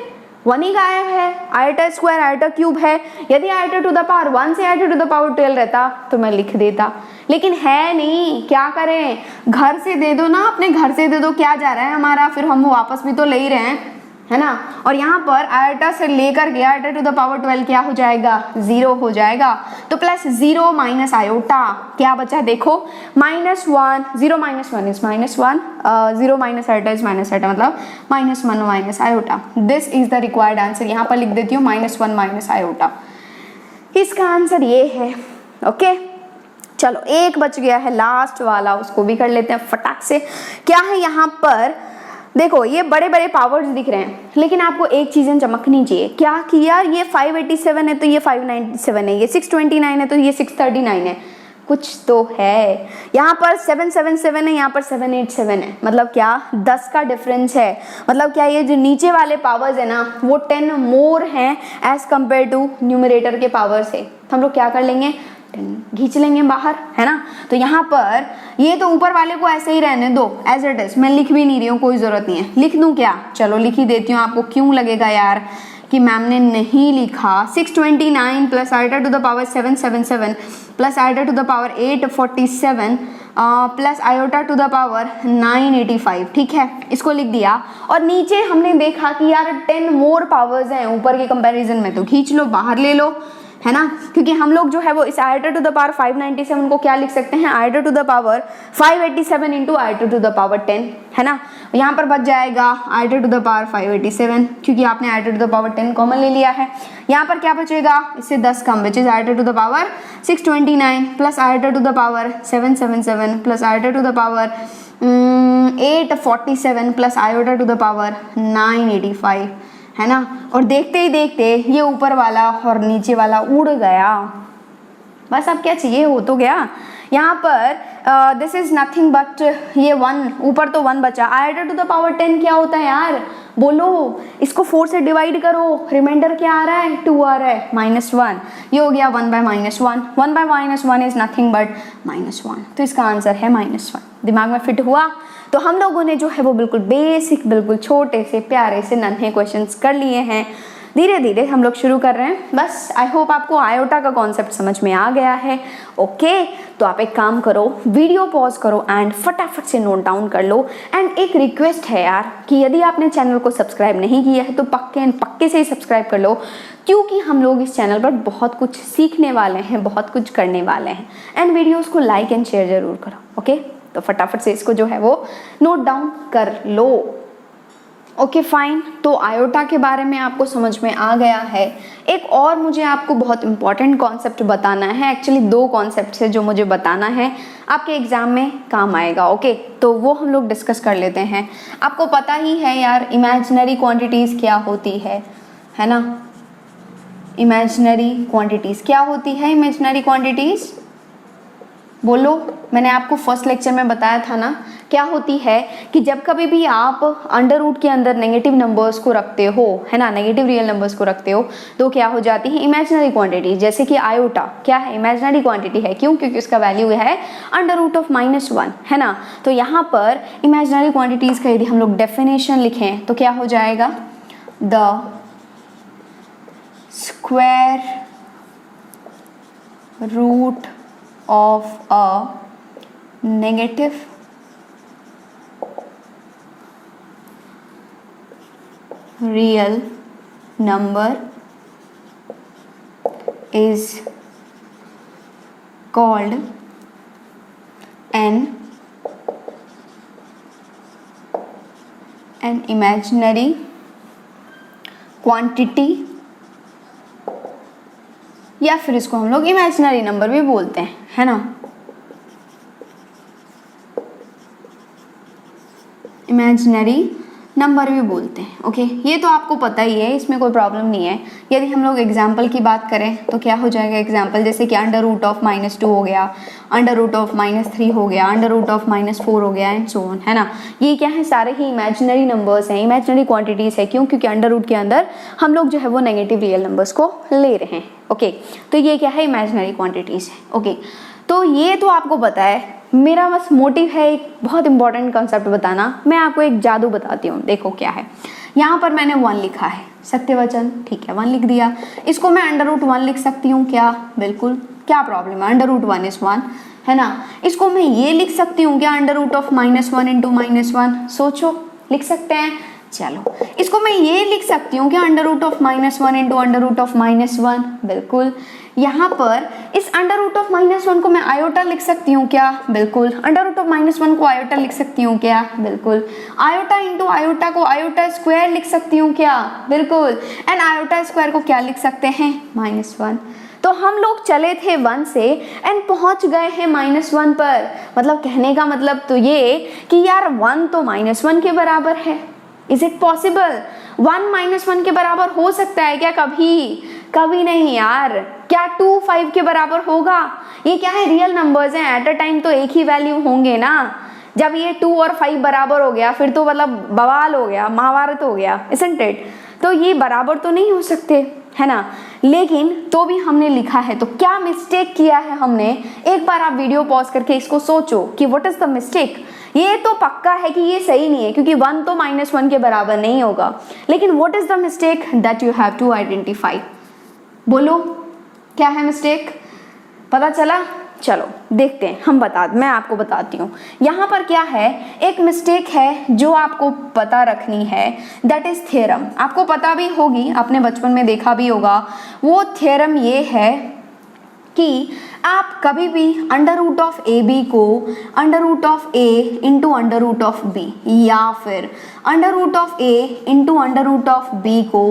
1 ही गायब है, आयोटा स्क्वायर आयोटा क्यूब है। यदि आयोटा टू द पावर 1 से आयोटा टू द पावर 12 रहता तो मैं लिख देता, लेकिन है नहीं। क्या करें, घर से दे दो ना, अपने घर से दे दो, क्या जा रहा है हमारा, फिर हम वापस भी तो ले ही रहे हैं, है ना। और यहाँ पर आयोटा से लेकर के आयोटा टू द पावर 12 क्या हो जाएगा, 0 हो जाएगा। तो प्लस 0 माइनस आयोटा क्या बचा, देखो -1, 0 minus 1 is -1, 0 minus iota is minus iota, मतलब -1 minus iota. This is the required answer. यहाँ पर लिख देती हूँ -1 माइनस आयोटा। इसका आंसर ये है, ओके। चलो एक बच गया है लास्ट वाला, उसको भी कर लेते हैं फटाक से। क्या है यहाँ पर, देखो ये बड़े बड़े पावर्स दिख रहे हैं, लेकिन आपको एक चीजें चमकनी चाहिए। क्या कि यार ये 587 है तो ये 597 है, ये 629 है तो ये 639 है, कुछ तो है। यहाँ पर 777 है, यहाँ पर 787 है, मतलब क्या 10 का डिफरेंस है। मतलब क्या ये जो नीचे वाले पावर्स है ना वो 10 मोर हैं एज कंपेयर टू न्यूमरेटर के पावर से। तो हम लोग क्या कर लेंगे, खींच लेंगे बाहर, है ना। तो यहाँ पर ये तो ऊपर वाले को ऐसे ही रहने दो एज इट इज, मैं लिख भी नहीं रही हूँ, कोई जरूरत नहीं है। लिख दूँ क्या, चलो लिख ही देती हूँ। आपको क्यों लगेगा यार कि मैम ने नहीं लिखा, 629 plus iota to the power 777 plus iota to the power 847 plus iota to the power 985, ठीक है, इसको लिख दिया। और नीचे हमने देखा कि यार 10 मोर पावर्स हैं ऊपर के कंपैरिजन में, तो खींच लो, बाहर ले लो, है ना। क्योंकि हम लोग जो है वो इस आयोटा टू द पावर 597 को क्या लिख सकते हैं, iota to the power 587 into iota to the power 10, है ना। यहाँ पर बच जाएगा आयोटा टू द पावर 587, क्योंकि आपने iota to the power 10 common ले लिया है। यहाँ पर क्या बचेगा, इससे 10 कम, which is iota to the power 629 plus iota to the power 777 plus iota to the power 847 plus iota to the power 985, है ना। और देखते ही देखते ये ऊपर वाला और नीचे वाला उड़ गया, बस अब क्या चाहिए, हो तो गया। यहाँ पर दिस इज नथिंग बट ये 1, ऊपर तो 1 बचा। आयोटा टू द पावर 10 क्या होता है यार, बोलो, इसको 4 से डिवाइड करो, रिमाइंडर क्या आ रहा है, 2 आ रहा है, -1, ये हो गया 1 by -1, 1 by -1 is nothing but -1, तो इसका आंसर है -1। दिमाग में फिट हुआ। तो हम लोगों ने जो है वो बिल्कुल बेसिक, बिल्कुल छोटे से प्यारे से नन्हे क्वेश्चंस कर लिए हैं। धीरे धीरे हम लोग शुरू कर रहे हैं। बस आई होप आपको आयोटा का कॉन्सेप्ट समझ में आ गया है। ओके, तो आप एक काम करो, वीडियो पॉज करो एंड फटाफट से नोट डाउन कर लो। एंड एक रिक्वेस्ट है यार कि यदि आपने चैनल को सब्सक्राइब नहीं किया है तो पक्के से ही सब्सक्राइब कर लो, क्योंकि हम लोग इस चैनल पर बहुत कुछ सीखने वाले हैं, बहुत कुछ करने वाले हैं। एंड वीडियोस को लाइक एंड शेयर जरूर करो। ओके, तो फटाफट से इसको जो है वो नोट डाउन कर लो। ओके फाइन, तो आयोटा के बारे में आपको समझ में आ गया है। एक और मुझे आपको बहुत इंपॉर्टेंट कॉन्सेप्ट बताना है। एक्चुअली 2 कॉन्सेप्ट है जो मुझे बताना है, आपके एग्जाम में काम आएगा। ओके, तो वो हम लोग डिस्कस कर लेते हैं। आपको पता ही है यार इमेजिनरी क्वांटिटीज़ क्या होती है ना। इमेजिनरी क्वांटिटीज़ क्या होती है? इमेजिनरी क्वांटिटीज़ बोलो, मैंने आपको फर्स्ट लेक्चर में बताया था ना, क्या होती है कि जब कभी भी आप अंडर रूट के अंदर नेगेटिव नंबर्स को रखते हो, है ना, नेगेटिव रियल नंबर्स को रखते हो, तो क्या हो जाती है इमेजिनरी क्वांटिटी। जैसे कि आयोटा क्या है? इमेजिनरी क्वांटिटी है। क्यों? क्योंकि उसका वैल्यू है अंडर रूट ऑफ -1, है ना। तो यहाँ पर इमेजिनरी क्वांटिटीज़ का यदि हम लोग डेफिनेशन लिखें तो क्या हो जाएगा? The square root of a negative real number is called an imaginary quantity, या फिर इसको हम लोग इमेजिनरी नंबर भी बोलते हैं, है ना। इमेजिनरी नंबर भी बोलते हैं। ओके, ये तो आपको पता ही है, इसमें कोई प्रॉब्लम नहीं है। यदि हम लोग एग्जाम्पल की बात करें तो क्या हो जाएगा एग्जाम्पल, जैसे कि अंडर रूट ऑफ -2 हो गया, अंडर रूट ऑफ -3 हो गया, अंडर रूट ऑफ -4 हो गया एंड सो ऑन, है ना। ये क्या है? सारे ही इमेजिनरी नंबर्स हैं, इमेजिनरी क्वांटिटीज़ है। क्यों? क्योंकि अंडर रूट के अंदर हम लोग जो है वो नेगेटिव रियल नंबर्स को ले रहे हैं। ओके, तो ये क्या है? इमेजिनरी क्वांटिटीज़ है। ओके, तो ये तो आपको पता है। मेरा बस मोटिव है एक बहुत इंपॉर्टेंट कंसेप्ट बताना। मैं आपको एक जादू बताती हूँ, देखो क्या है। यहाँ पर मैंने 1 लिखा है, सत्यवचन, ठीक है, 1 लिख दिया। इसको मैं अंडर रूट 1 लिख सकती हूँ क्या? बिल्कुल, क्या प्रॉब्लम है? अंडर रूट 1 is 1, है ना। इसको मैं ये लिख सकती हूँ क्या? अंडर रूट ऑफ -1 इंटू -1, सोचो, लिख सकते हैं। चलो, इसको मैं ये लिख सकती हूँ क्या? Under root of -1 into under root of -1, बिल्कुल। यहाँ पर इस अंडर रूट ऑफ -1 को मैं आयोटा लिख सकती हूँ क्या? बिल्कुल। अंडर रूट ऑफ -1 को आयोटा लिख सकती हूँ क्या? बिल्कुल। आयोटा इंटू आयोटा को आयोटा स्क्वायर लिख सकती हूँ क्या? बिल्कुल। एंड आयोटा स्क्वायर को क्या लिख सकते हैं? -1। तो हम लोग चले थे 1 से एंड पहुंच गए हैं -1 पर। मतलब कहने का मतलब तो ये कि यार 1 तो -1 के बराबर है। Is it possible? 1 -1 के बराबर हो सकता है क्या कभी? कभी नहीं यार। क्या 2 5 के बराबर होगा? ये क्या है? रियल नंबर्स हैं, एट अ टाइम तो एक ही वैल्यू होंगे ना। जब ये 2 और 5 बराबर हो गया फिर तो मतलब बवाल हो गया, महाभारत हो गया, isn't it? तो ये बराबर तो नहीं हो सकते, है ना। लेकिन तो भी हमने लिखा है, तो क्या मिस्टेक किया है हमने? एक बार आप वीडियो पॉज करके इसको सोचो कि व्हाट इज द मिस्टेक। ये तो पक्का है कि ये सही नहीं है, क्योंकि 1 तो -1 के बराबर नहीं होगा। लेकिन what is the mistake that you have to identify? बोलो, क्या है मिस्टेक? पता चला? चलो देखते हैं, मैं आपको बताती हूँ। यहाँ पर क्या है, एक मिस्टेक है जो आपको पता रखनी है, दैट इज थ्योरम। आपको पता भी होगी, आपने बचपन में देखा भी होगा। वो थ्योरम ये है कि आप कभी भी under root of a b को under root of a into under root of b, या फिर under root of a into under root of b को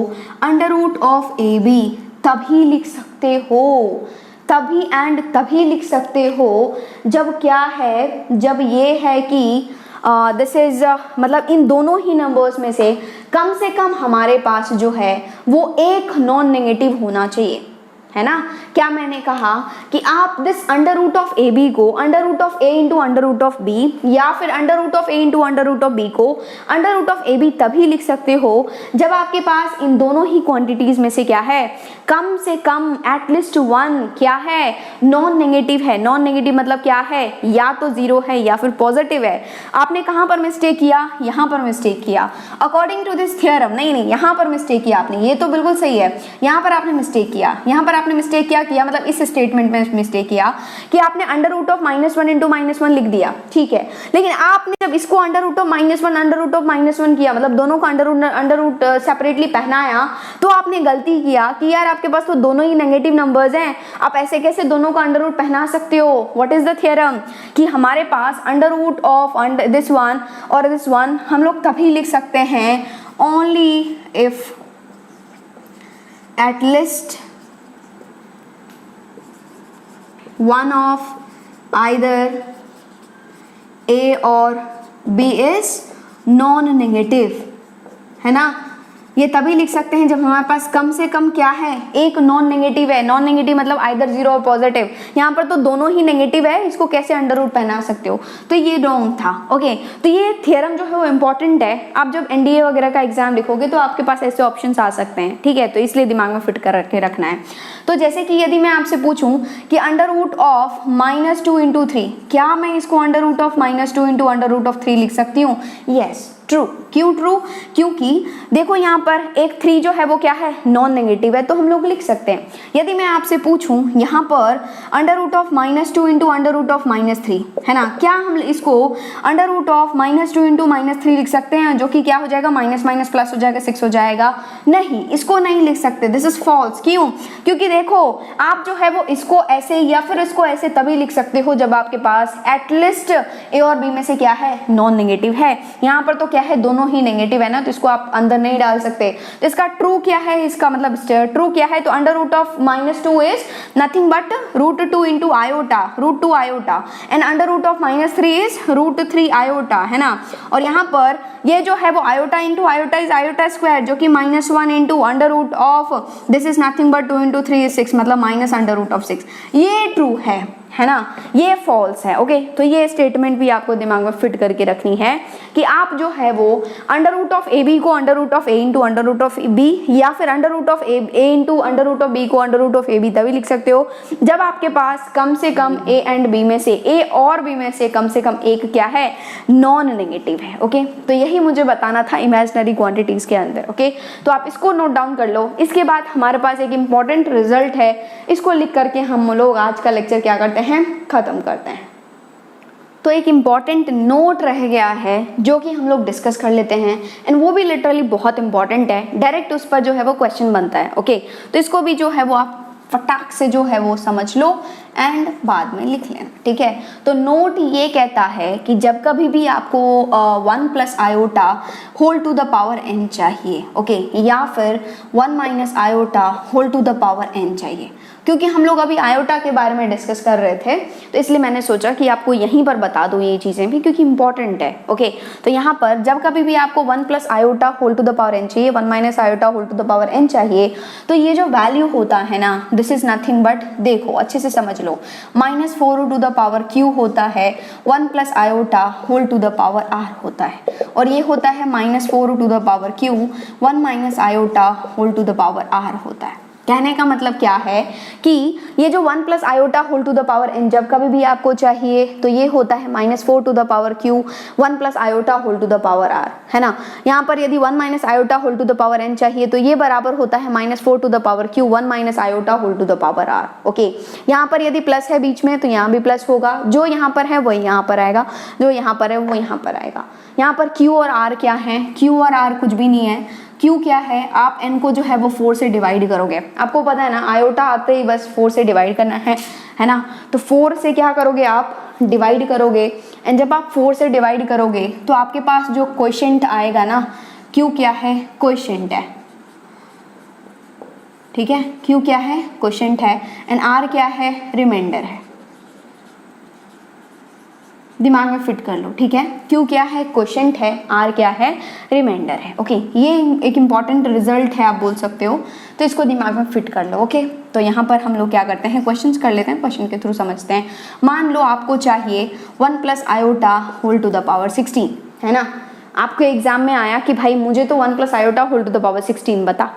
under root of a b तभी लिख सकते हो, तभी एंड तभी लिख सकते हो जब क्या है, जब ये है कि दिस इज मतलब इन दोनों ही नंबर्स में से कम हमारे पास जो है वो एक नॉन नेगेटिव होना चाहिए। है ना। क्या मैंने कहा कि आप this under root of a b को under root of a into under root of b या फिर under root of a into under root of b को under root of a b तभी लिख सकते हो जब आपके पास इन दोनों ही क्वांटिटीज में से क्या है, कम से कम एटलीस्ट वन क्या है, नॉन नेगेटिव है। नॉन नेगेटिव मतलब क्या है, या तो जीरो है या फिर पॉजिटिव है। आपने कहां पर मिस्टेक किया, यहां पर मिस्टेक किया अकॉर्डिंग टू दिस थ्योरम। नहीं, यहां पर मिस्टेक किया आपने, ये तो बिल्कुल सही है, यहां पर आपने मिस्टेक किया। यहां पर आपने मिस्टेक किया मतलब इस स्टेटमेंट में मिस्टेक किया कि आपने अंडर रूट ऑफ -1 इंटू -1 लिख दिया, ठीक है। लेकिन आपने जब इसको under root of -1 under root of -1 किया, मतलब दोनों को अंडर रूट सेपरेटली पहनाया, तो आपने गलती किया कि यार आपके पास तो दोनों ही नेगेटिव नंबर्स हैं, आप ऐसे कैसे दोनों को अंडर रूट पहना सकते हो। व्हाट इज द थ्योरम कि हमारे पास under root of this one और दिस वन हम लोग तभी लिख सकते हैं only if at least one of either A or B is non-negative, है ना। ये तभी लिख सकते हैं जब हमारे पास कम से कम क्या है, एक नॉन नेगेटिव है। नॉन नेगेटिव मतलब आइदर जीरो और पॉजिटिव, यहाँ पर तो दोनों ही नेगेटिव है, इसको कैसे अंडर रूट पहना सकते हो, तो ये रॉन्ग था। ओके, तो ये थ्योरम जो है वो इंपॉर्टेंट है। आप जब एनडीए वगैरह का एग्जाम लिखोगे तो आपके पास ऐसे ऑप्शंस आ सकते हैं, ठीक है, तो इसलिए दिमाग में फिट कर के रखना है। तो जैसे कि यदि मैं आपसे पूछूं कि अंडर रूट ऑफ -2 इंटू 3, क्या मैं इसको under root of -2 into under root of 3 लिख सकती हूँ? Yes, true. क्यों ट्रू? क्योंकि देखो यहाँ पर एक 3 जो है वो क्या है, नॉन नेगेटिव है, तो हम लोग लिख सकते हैं। यदि मैं आपसे पूछूं यहाँ पर under root of -2 into under root of -3, है ना, क्या हम इसको अंडर रूट ऑफ -2 इंटू -3 लिख सकते हैं, जो कि क्या हो जाएगा, माइनस माइनस प्लस हो जाएगा, 6 हो जाएगा? नहीं, इसको नहीं लिख सकते, दिस इज फॉल्स। क्यों? क्योंकि देखो आप जो है वो इसको ऐसे या फिर इसको ऐसे तभी लिख सकते हो जब आपके पास एटलीस्ट ए और बी में से क्या है, नॉन नेगेटिव है। यहाँ पर तो क्या है, दोनों ही नेगेटिव है ना, तो इसको आप अंदर नहीं डाल सकते। तो इसका ट्रू क्या है, इसका मतलब ट्रू क्या है, तो under root of -2 is nothing but √2 into iota, √2 iota, and under root of -3 is √3 iota, है ना। और यहाँ पर ये जो है वो iota into iota is iota square, जो कि -1 into under root of this is nothing but 2 into 3 is 6, मतलब माइनस अंडर रूट ऑफ 6। ये ट्रू है ना, ये फॉल्स है। ओके, तो ये स्टेटमेंट भी आपको दिमाग में फिट करके रखनी है कि आप जो है वो under root of a b को under root of a into under root of b या फिर under root of a into under root of b को under root of a b तभी लिख सकते हो जब आपके पास कम से कम ए एंड बी में से, ए और बी में से कम एक क्या है, नॉन नेगेटिव है। ओके, तो यही मुझे बताना था इमेजिनरी क्वांटिटीज के अंदर। ओके, तो आप इसको नोट डाउन कर लो। इसके बाद हमारे पास एक इंपॉर्टेंट रिजल्ट है, इसको लिख करके हम लोग आज का लेक्चर क्या करते हैं, खत्म करते हैं। तो एक इम्पॉर्टेंट नोट रह गया है जो कि हम लोग डिस्कस कर लेते हैं, एंड वो भी लिटरली बहुत इंपॉर्टेंट है, डायरेक्ट उस पर जो है वो क्वेश्चन बनता है। ओके, तो इसको भी जो है वो आप फटाक से जो है वो समझ लो एंड बाद में लिख लेना, ठीक है। तो नोट ये कहता है कि जब कभी भी आपको 1 plus iota whole to the power n चाहिए, ओके, या फिर 1 minus iota whole to the power n चाहिए, क्योंकि हम लोग अभी आयोटा के बारे में डिस्कस कर रहे थे तो इसलिए मैंने सोचा कि आपको यहीं पर बता दूं ये चीज़ें भी, क्योंकि इंपॉर्टेंट है। ओके, तो यहाँ पर जब कभी भी आपको 1 plus iota whole to the power n चाहिए, 1 minus iota whole to the power n चाहिए, तो ये जो वैल्यू होता है ना, दिस इज नथिंग बट, देखो अच्छे से समझ लो, -4 टू द पावर q होता है, 1 plus iota whole to the power r होता है, और ये होता है -4 to the power q, 1 minus iota whole to the power r होता है। कहने का मतलब क्या है कि ये जो 1 plus iota whole to the power n जब कभी भी आपको चाहिए तो ये होता है -4 to the power q, 1 plus iota whole to the power r, है ना। यहाँ पर यदि 1 minus iota whole to the power n चाहिए तो ये बराबर होता है -4 to the power q, 1 minus iota whole to the power r। Okay, यहाँ पर यदि प्लस है बीच में तो यहाँ भी प्लस होगा, जो यहाँ पर है वही यहाँ पर आएगा, जो यहाँ पर है वो यहाँ पर आएगा। यहाँ पर q और r क्या है, q और r कुछ भी नहीं है। Q क्या है, आप n को जो है वो 4 से डिवाइड करोगे, आपको पता है ना, आयोटा आते ही बस 4 से डिवाइड करना है ना। तो 4 से क्या करोगे, आप डिवाइड करोगे, एंड जब आप 4 से डिवाइड करोगे तो आपके पास जो क्वोशिएंट आएगा ना, Q क्या है, क्वोशिएंट है, ठीक है, Q क्या है, क्वोशिएंट है, एंड R क्या है, रिमाइंडर है। दिमाग में फिट कर लो, ठीक है, Q क्या है, क्वोशिएंट है, R क्या है, रिमाइंडर है। ओके, ये एक इंपॉर्टेंट रिजल्ट है, आप बोल सकते हो। तो इसको दिमाग में फिट कर लो। ओके, तो यहाँ पर हम लोग क्या करते हैं, क्वेश्चंस कर लेते हैं, क्वेश्चन के थ्रू समझते हैं। मान लो आपको चाहिए 1 plus iota whole to the power 16, है ना। आपके एग्जाम में आया कि भाई मुझे तो 1 plus iota whole to the power 16 बता,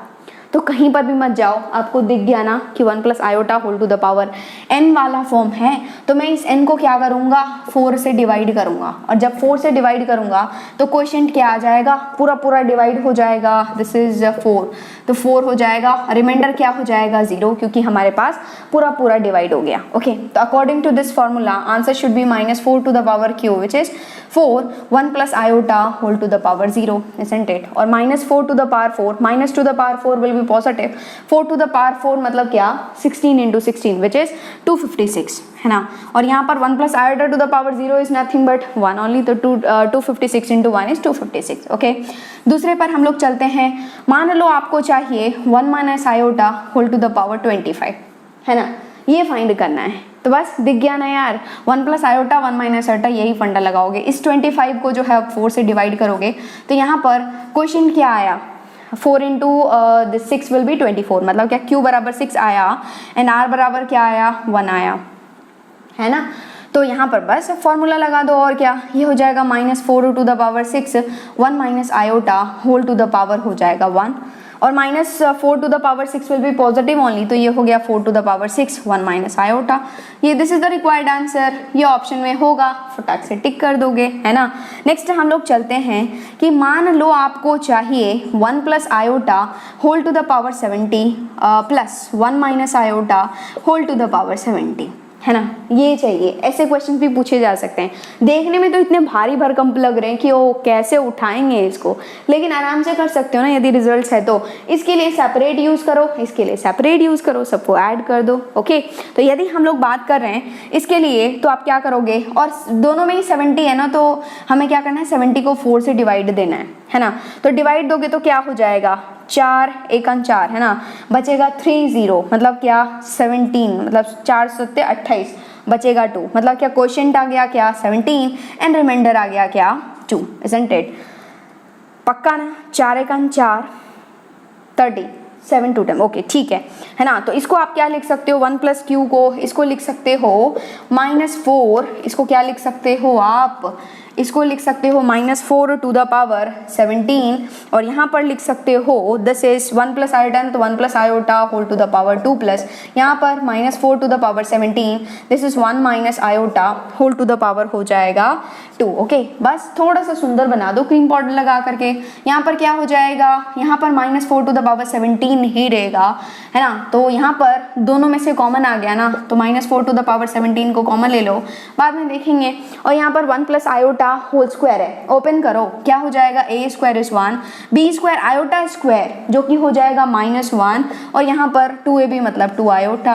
तो कहीं पर भी मत जाओ, आपको दिख गया ना कि 1 plus iota whole to the power n वाला फॉर्म है, तो मैं इस n को क्या करूँगा, 4 से डिवाइड करूँगा, और जब 4 से डिवाइड करूँगा तो क्वोशिएंट क्या आ जाएगा, पूरा पूरा डिवाइड हो जाएगा, दिस इज 4, तो 4 हो जाएगा, रिमाइंडर क्या हो जाएगा 0, क्योंकि हमारे पास पूरा पूरा डिवाइड हो गया। ओके, तो according to this formula answer should be -4 to the power q, which is 4 1 plus iota whole to the power 0, isn't it? और -4 to the power 4, minus to the power 4 will be positive, 4 to the power 4 मतलब क्या, 16 into 16 which is 256, है ना। और यहाँ पर 1 plus iota to the power 0 is nothing but 1 only, तो 256 into 1 is 256। Okay, दूसरे पर हम लोग चलते हैं। मान लो आपको चाहिए 1 minus iota whole to the power 25, है ना, ये फाइंड करना है। तो बस दिख गया ना यार, 1 प्लस आयोटा 1 माइनस आयोटा, यही फंडा लगाओगे। इस 25 को जो है आप 4 से डिवाइड करोगे, तो यहाँ पर क्वेश्चन क्या आया, 4 इंटू 6 विल बी 24, मतलब क्या q बराबर 6 आया एंड r बराबर क्या आया, 1 आया, है ना। तो यहाँ पर बस फॉर्मूला लगा दो, और क्या, ये हो जाएगा -4 to the power 6, 1 minus iota whole to the power हो जाएगा 1, और -4 to the power 6 will be positive only, तो ये हो गया 4 to the power 6 1 minus iota. ये this is the required answer, ये ऑप्शन में होगा, फटाक से टिक कर दोगे, है ना। नेक्स्ट हम लोग चलते हैं कि मान लो आपको चाहिए 1 plus iota whole to the power 70 plus 1 minus iota whole to the power 70, है ना, ये चाहिए। ऐसे क्वेश्चन भी पूछे जा सकते हैं। देखने में तो इतने भारी भरकम लग रहे हैं कि वो कैसे उठाएंगे इसको, लेकिन आराम से कर सकते हो ना यदि रिजल्ट्स है तो। इसके लिए सेपरेट यूज करो, इसके लिए सेपरेट यूज करो, सबको ऐड कर दो। ओके, तो यदि हम लोग बात कर रहे हैं इसके लिए, तो आप क्या करोगे, और दोनों में ही 70 है ना, तो हमें क्या करना है, 70 को 4 से डिवाइड देना है ना। तो डिवाइड दोगे तो क्या हो जाएगा, 4 1 4, है ना, बचेगा 3 0, मतलब क्या 17, मतलब 4 7 28, बचेगा 2, मतलब क्या क्वोशिएंट आ गया क्या 17 एंड रिमाइंडर आ गया क्या 2, isn't it? पक्का ना, 4 1 4 30, 7 2 10, ओके ठीक है ना। तो इसको आप क्या लिख सकते हो, 1 प्लस क्यू को इसको लिख सकते हो -4, इसको क्या लिख सकते हो आप, इसको लिख सकते हो -4 टू द पावर 17, और यहाँ पर लिख सकते हो दिस इज 1 प्लस आयोटा, तो 1 plus iota whole to the power 2 plus यहाँ पर -4 to the power 17, this is 1 minus iota whole to the power हो जाएगा 2। ओके, बस थोड़ा सा सुंदर बना दो क्रीम पाउडर लगा करके। यहाँ पर क्या हो जाएगा, यहाँ पर -4 टू द पावर 17 ही रहेगा, है ना। तो यहाँ पर दोनों में से कॉमन आ गया ना, तो -4 टू द पावर 17 को कॉमन ले लो, बाद में देखेंगे। और यहाँ पर 1 प्लस आयोटा होल स्क्वायर है, ओपन करो, क्या हो जाएगा, a square is 1, b square iota square जो कि हो जाएगा -1, और यहाँ पर 2ab मतलब 2 आयोटा,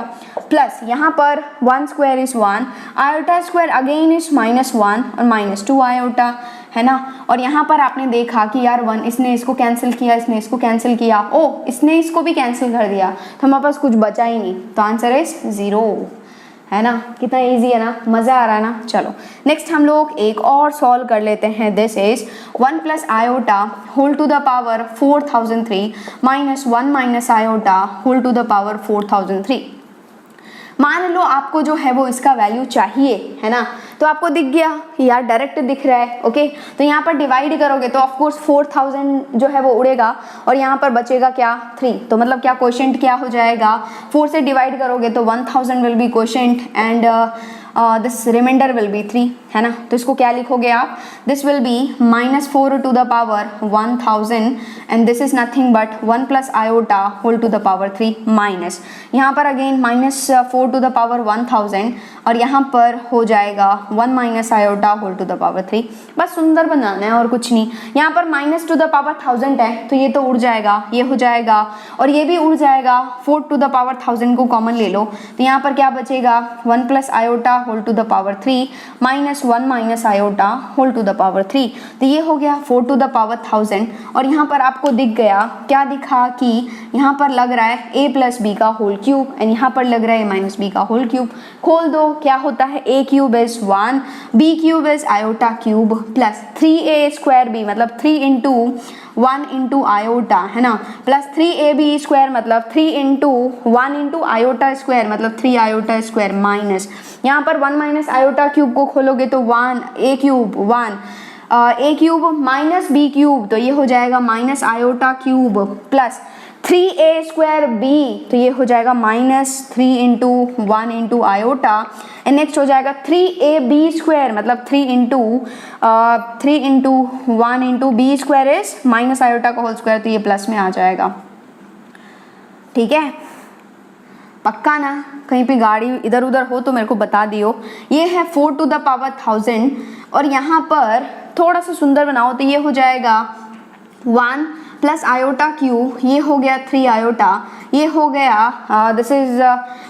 प्लस यहाँ पर 1 square is 1, iota square again is -1 और -2 आयोटा, है ना। और यहाँ पर आपने देखा कि यार 1, इसने इसको कैंसिल किया, इसने इसको कैंसिल किया, ओ इसने इसको भी कैंसिल कर दिया, तो हमारे पास कुछ बचा ही नहीं, तो आंसर इज 0, है ना। कितना इजी है ना, मज़ा आ रहा है ना। चलो नेक्स्ट हम लोग एक और सॉल्व कर लेते हैं। This is 1 plus iota whole to the power 4003 -1 minus iota whole to the power 4003। मान लो आपको जो है वो इसका वैल्यू चाहिए, है ना, तो आपको दिख गया यार, डायरेक्ट दिख रहा है। ओके, तो यहाँ पर डिवाइड करोगे तो ऑफकोर्स 4000 जो है वो उड़ेगा, और यहाँ पर बचेगा क्या 3, तो मतलब क्या क्वोशिएंट क्या हो जाएगा, 4 से डिवाइड करोगे तो 1000 will be quotient and this remainder will be 3, है ना। तो इसको क्या लिखोगे आप, this will be -4 to the power 1000 and this is nothing but 1 plus iota whole to the power 3 minus, यहाँ पर अगेन -4 टू द पावर 1000, और यहाँ पर हो जाएगा 1 minus iota whole to the power 3। बस सुंदर बनाना है और कुछ नहीं। यहाँ पर -2 द पावर 1000 है, तो ये तो उड़ जाएगा, ये हो जाएगा, और ये भी उड़ जाएगा। 4 टू द पावर 1000 को कॉमन ले लो, तो यहाँ पर क्या बचेगा, 1 plus iota whole to the power 3 -1 minus iota whole to the power 3, तो ये हो गया 4 टू द पावर 1000। और यहाँ पर आपको दिख गया, क्या दिखा कि यहाँ पर लग रहा है a प्लस बी का होल क्यूब, एंड यहाँ पर लग रहा है a माइनस बी का होल क्यूब। खोल दो, क्या होता है, a cube is 1, b cube is iota cube plus 3a square b, मतलब 3 इंटू 1 इंटू आयोटा, है ना, प्लस 3ab स्क्वायर मतलब 3 इंटू 1 इंटू आयोटा स्क्वायर मतलब 3 आयोटा स्क्वायर माइनस, यहाँ पर 1 माइनस आयोटा क्यूब को खोलोगे तो 1 a cube 1 a cube minus b cube तो ये हो जाएगा minus iota cube plus 3a square b तो ये हो जाएगा minus 3 into 1 into iota and next हो जाएगा 3ab स्क्वायर मतलब 3 into 1 into b square is minus iota का होल स्क्वायर तो ये प्लस में आ जाएगा। ठीक है, पक्का ना, कहीं पे गाड़ी इधर उधर हो तो मेरे को बता दियो। ये है 4 टू द पावर 1000 और यहाँ पर थोड़ा सा सुंदर बनाओ तो ये हो जाएगा 1 प्लस आयोटा क्यू, ये हो गया 3 आयोटा, ये हो गया this is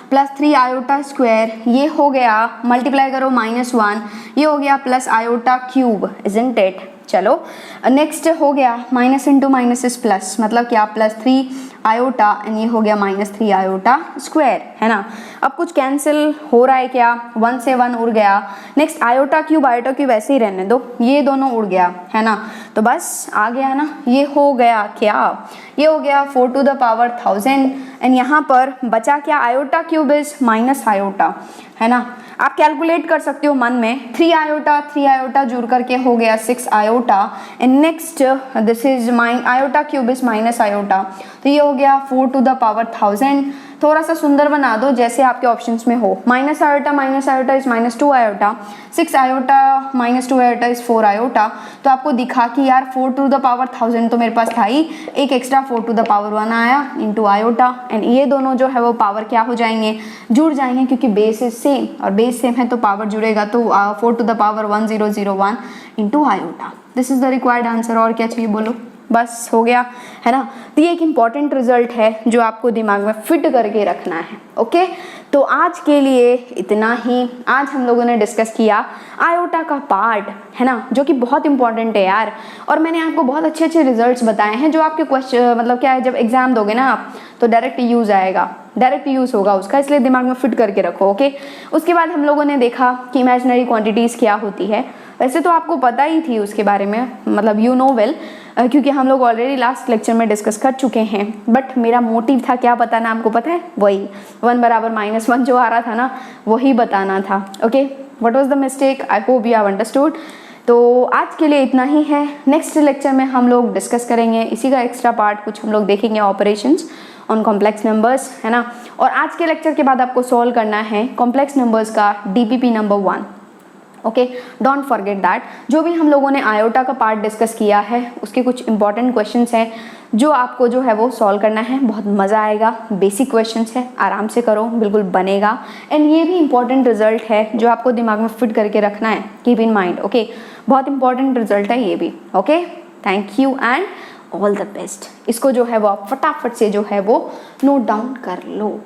plus 3 iota square, ये हो गया मल्टीप्लाई करो -1, ये हो गया plus iota cube, isn't it. चलो नेक्स्ट हो गया minus into minus is plus मतलब क्या प्लस 3 आयोटा एंड ये हो गया माइनस 3 आयोटा स्क्वायर, है ना। अब कुछ कैंसिल हो रहा है क्या, 1 से 1 उड़ गया। नेक्स्ट आयोटा क्यूब ऐसे ही रहने दो, ये दोनों उड़ गया, है ना, तो बस आ गया ना, ये हो गया क्या, ये हो गया 4 टू द पावर 1000 एंड यहाँ पर बचा क्या, iota cube is minus iota, है ना। आप कैलकुलेट कर सकते हो मन में, 3 आयोटा जुड़ करके हो गया 6 iota and next this is iota cube is minus iota तो ये हो गया 4 टू द पावर 1000। थोड़ा सा सुंदर बना दो जैसे आपके ऑप्शंस में हो, minus iota is -2 iota, 6 iota -2 iota is 4 iota, तो आपको दिखा कि यार 4 टू द पावर 1000 तो मेरे पास था ही, एक एक्स्ट्रा 4 टू द पावर 1 आया इंटू आयोटा एंड ये दोनों जो है वो पावर क्या हो जाएंगे, जुड़ जाएंगे क्योंकि बेस इज सेम और बेस सेम है तो पावर जुड़ेगा तो 4 to the power 1001 into iota. This is the required answer. और क्या चाहिए बोलो, बस हो गया, है ना। तो ये एक इम्पॉर्टेंट रिजल्ट है जो आपको दिमाग में फिट करके रखना है। ओके, तो आज के लिए इतना ही। आज हम लोगों ने डिस्कस किया आयोटा का पार्ट, है ना, जो कि बहुत इंपॉर्टेंट है यार, और मैंने आपको बहुत अच्छे अच्छे रिजल्ट्स बताए हैं जो आपके क्वेश्चन मतलब क्या है, जब एग्जाम दोगे ना आप तो डायरेक्ट यूज आएगा, डायरेक्ट यूज होगा उसका, इसलिए दिमाग में फिट करके रखो। ओके, उसके बाद हम लोगों ने देखा कि इमेजिनरी क्वांटिटीज़ क्या होती है। वैसे तो आपको पता ही थी उसके बारे में, मतलब यू नो वेल, क्योंकि हम लोग ऑलरेडी लास्ट लेक्चर में डिस्कस कर चुके हैं, बट मेरा मोटिव था क्या बताना, आपको पता है, वही 1 बराबर -1 जो आ रहा था ना वही बताना था। Okay, what was the mistake, I hope you have understood. तो आज के लिए इतना ही है, नेक्स्ट लेक्चर में हम लोग डिस्कस करेंगे इसी का एक्स्ट्रा पार्ट, कुछ हम लोग देखेंगे ऑपरेशंस ऑन कॉम्प्लेक्स नंबर्स, है ना। और आज के लेक्चर के बाद आपको सॉल्व करना है कॉम्प्लेक्स नंबर्स का DPP number 1। Okay, don't forget that. जो भी हम लोगों ने आयोटा का पार्ट डिस्कस किया है उसके कुछ इंपॉर्टेंट क्वेश्चंस हैं जो आपको जो है वो सॉल्व करना है, बहुत मज़ा आएगा, बेसिक क्वेश्चंस है, आराम से करो, बिल्कुल बनेगा। एंड ये भी इंपॉर्टेंट रिजल्ट है जो आपको दिमाग में फिट करके रखना है, कीप इन माइंड। ओके, बहुत इंपॉर्टेंट रिजल्ट है ये भी। Okay, thank you and all the best. इसको जो है वो आप फटाफट से जो है वो नोट डाउन कर लो।